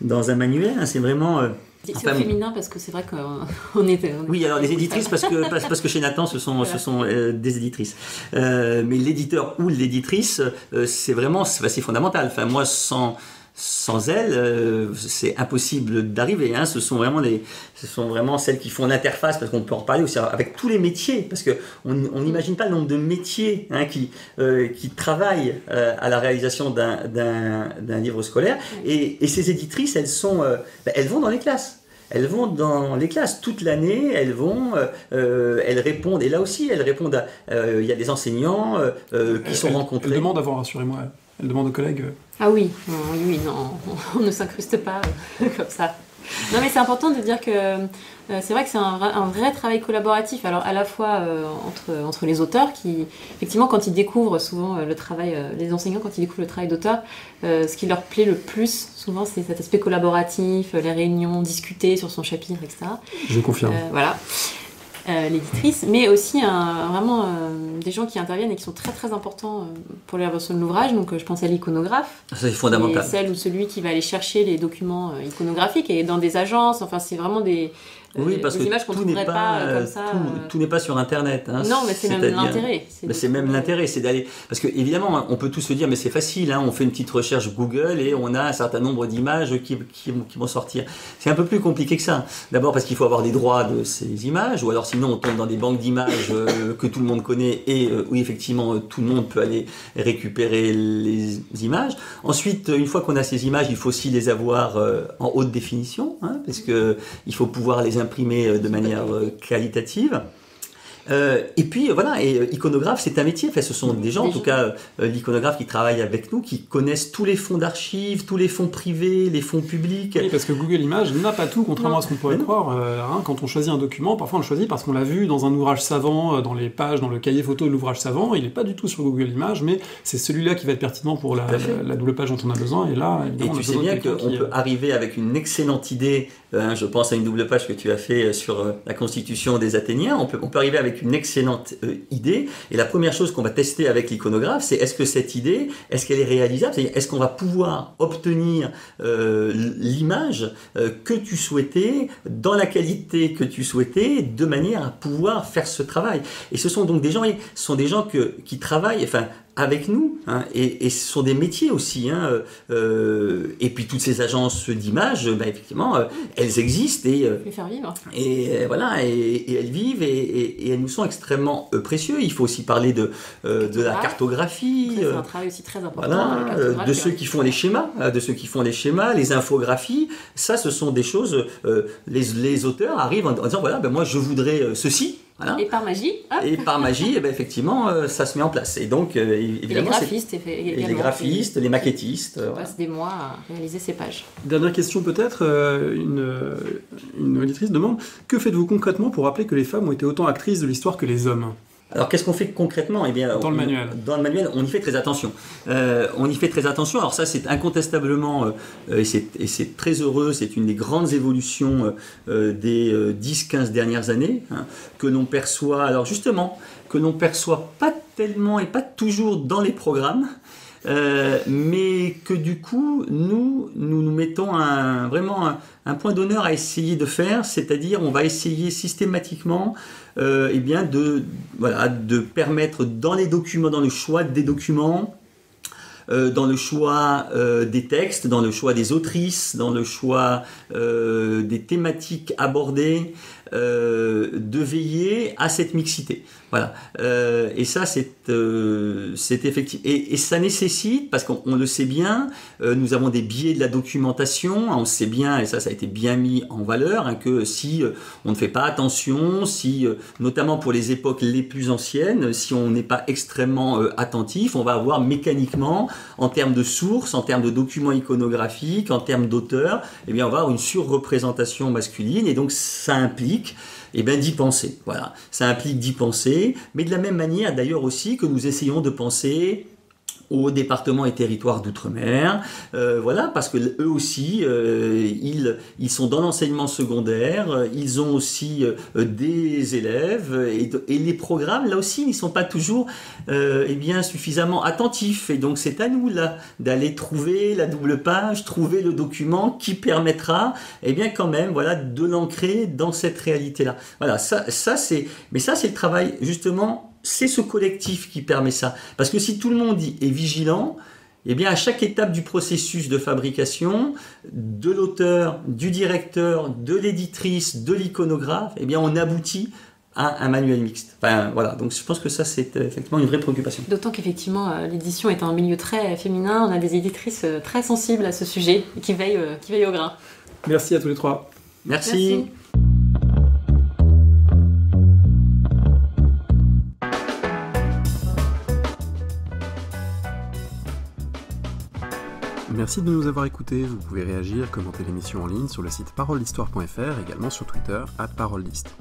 dans un manuel, hein, c'est vraiment... C'est au féminin parce que c'est vrai qu'on est... Oui, alors les éditrices, parce que chez Nathan, ce sont des éditrices. Mais l'éditeur ou l'éditrice, c'est vraiment c'est fondamental. Enfin, moi, sans elles, c'est impossible d'arriver. Hein. Ce sont vraiment celles qui font l'interface, parce qu'on peut en reparler aussi avec tous les métiers, parce qu'on n'imagine pas le nombre de métiers, hein, qui travaillent à la réalisation d'un livre scolaire. Et ces éditrices, elles vont dans les classes. Elles vont dans les classes toute l'année, elles répondent, et là aussi, elles répondent il y a des enseignants qui sont rencontrés. Elles demandent avant, rassurez-moi. Elle demande aux collègues. Ah oui, non, on ne s'incruste pas comme ça. Non, mais c'est important de dire que c'est vrai que c'est un vrai travail collaboratif. Alors à la fois entre les auteurs qui, effectivement, quand ils découvrent souvent le travail, les enseignants quand ils découvrent le travail d'auteur, ce qui leur plaît le plus souvent, c'est cet aspect collaboratif, les réunions, discuter sur son chapitre, etc. Je confirme. Voilà. L'éditrice, mais aussi vraiment des gens qui interviennent et qui sont très très importants pour l'élaboration de l'ouvrage. Donc je pense à l'iconographe. Ça, c'est fondamental. Celle ou celui qui va aller chercher les documents iconographiques et dans des agences. Enfin, c'est vraiment des parce que images qu'on ne trouverait pas comme ça. Tout n'est pas sur Internet. Hein, non, mais c'est même l'intérêt. C'est même l'intérêt, c'est d'aller... Parce que évidemment, on peut tous se dire, mais c'est facile, hein, on fait une petite recherche Google et on a un certain nombre d'images qui vont sortir. C'est un peu plus compliqué que ça. D'abord parce qu'il faut avoir des droits de ces images, ou alors sinon on tombe dans des banques d'images que tout le monde connaît et où effectivement tout le monde peut aller récupérer les images. Ensuite, une fois qu'on a ces images, il faut aussi les avoir en haute définition, hein, parce qu'il faut pouvoir les imprimer de manière qualitative. Et puis voilà, et iconographe, c'est un métier. Enfin, ce sont des gens, en tout cas l'iconographe qui travaille avec nous, qui connaissent tous les fonds d'archives, tous les fonds privés, les fonds publics. Oui, parce que Google Images n'a pas tout, contrairement à ce qu'on pourrait croire. Hein, quand on choisit un document, parfois on le choisit parce qu'on l'a vu dans un ouvrage savant, dans les pages, dans le cahier photo de l'ouvrage savant. Il n'est pas du tout sur Google Images, mais c'est celui-là qui va être pertinent pour la double page dont on a besoin. Et là, et tu sais bien qu'on peut arriver avec une excellente idée. Je pense à une double page que tu as fait sur la constitution des Athéniens. On peut arriver avec une excellente idée, et la première chose qu'on va tester avec l'iconographe, c'est est-ce que cette idée, est-ce qu'elle est réalisable, c'est-à-dire est-ce qu'on va pouvoir obtenir l'image que tu souhaitais, dans la qualité que tu souhaitais, de manière à pouvoir faire ce travail. Et ce sont donc des gens, qui travaillent, enfin, avec nous, hein, et ce sont des métiers aussi, hein, et puis toutes ces agences d'images, effectivement, elles existent et faire vivre. Et voilà, et elles vivent et elles nous sont extrêmement précieux. Il faut aussi parler de la cartographie. C'est un travail aussi très important. Voilà, de ceux qui font les schémas, les infographies. Ça, ce sont des choses. Les auteurs arrivent en disant voilà, moi je voudrais ceci. Voilà. Et par magie, et par magie, effectivement, ça se met en place. Et donc, évidemment, les graphistes, les maquettistes. On passe des mois à réaliser ces pages. Dernière question peut-être, une auditrice demande « Que faites-vous concrètement pour rappeler que les femmes ont été autant actrices de l'histoire que les hommes ?» Alors, qu'est-ce qu'on fait concrètement ? Eh bien, dans le manuel, on y fait très attention. Alors ça, c'est incontestablement, et c'est très heureux, c'est une des grandes évolutions des 10-15 dernières années, hein, que l'on perçoit, pas tellement et pas toujours dans les programmes, mais que du coup, nous mettons vraiment un point d'honneur à essayer de faire, c'est-à-dire on va essayer systématiquement de permettre dans les documents, dans le choix des documents, dans le choix des textes, dans le choix des autrices, dans le choix des thématiques abordées, de veiller à cette mixité. Voilà. Et ça, c'est effectif. Et ça nécessite, parce qu'on le sait bien, nous avons des biais de la documentation. On sait bien, et ça a été bien mis en valeur, hein, que si on ne fait pas attention, si notamment pour les époques les plus anciennes, si on n'est pas extrêmement attentif, on va avoir mécaniquement, en termes de sources, en termes de documents iconographiques, en termes d'auteurs, eh bien on va avoir une surreprésentation masculine, et donc ça implique d'y penser. Voilà, ça implique d'y penser, mais de la même manière d'ailleurs aussi que nous essayons de penser aux départements et territoires d'outre-mer, voilà, parce que eux aussi, ils sont dans l'enseignement secondaire, ils ont aussi des élèves, et les programmes, là aussi, ils ne sont pas toujours suffisamment attentifs, et donc c'est à nous, là, d'aller trouver la double page, trouver le document qui permettra, quand même, voilà, de l'ancrer dans cette réalité-là. Voilà, ça c'est le travail, justement. C'est ce collectif qui permet ça. Parce que si tout le monde est vigilant, à chaque étape du processus de fabrication, de l'auteur, du directeur, de l'éditrice, de l'iconographe, on aboutit à un manuel mixte. Enfin, voilà. Donc je pense que ça, c'est effectivement une vraie préoccupation. D'autant qu'effectivement, l'édition est un milieu très féminin. On a des éditrices très sensibles à ce sujet et qui veillent au grain. Merci à tous les trois. Merci. Merci de nous avoir écoutés. Vous pouvez réagir, commenter l'émission en ligne sur le site parolehistoire.fr, également sur Twitter, @parolelist.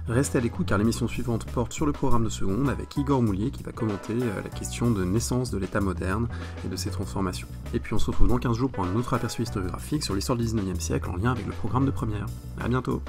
Restez à l'écoute car l'émission suivante porte sur le programme de seconde avec Igor Moulier qui va commenter la question de naissance de l'État moderne et de ses transformations. Et puis on se retrouve dans 15 jours pour un autre aperçu historiographique sur l'histoire du 19e siècle en lien avec le programme de première. À bientôt.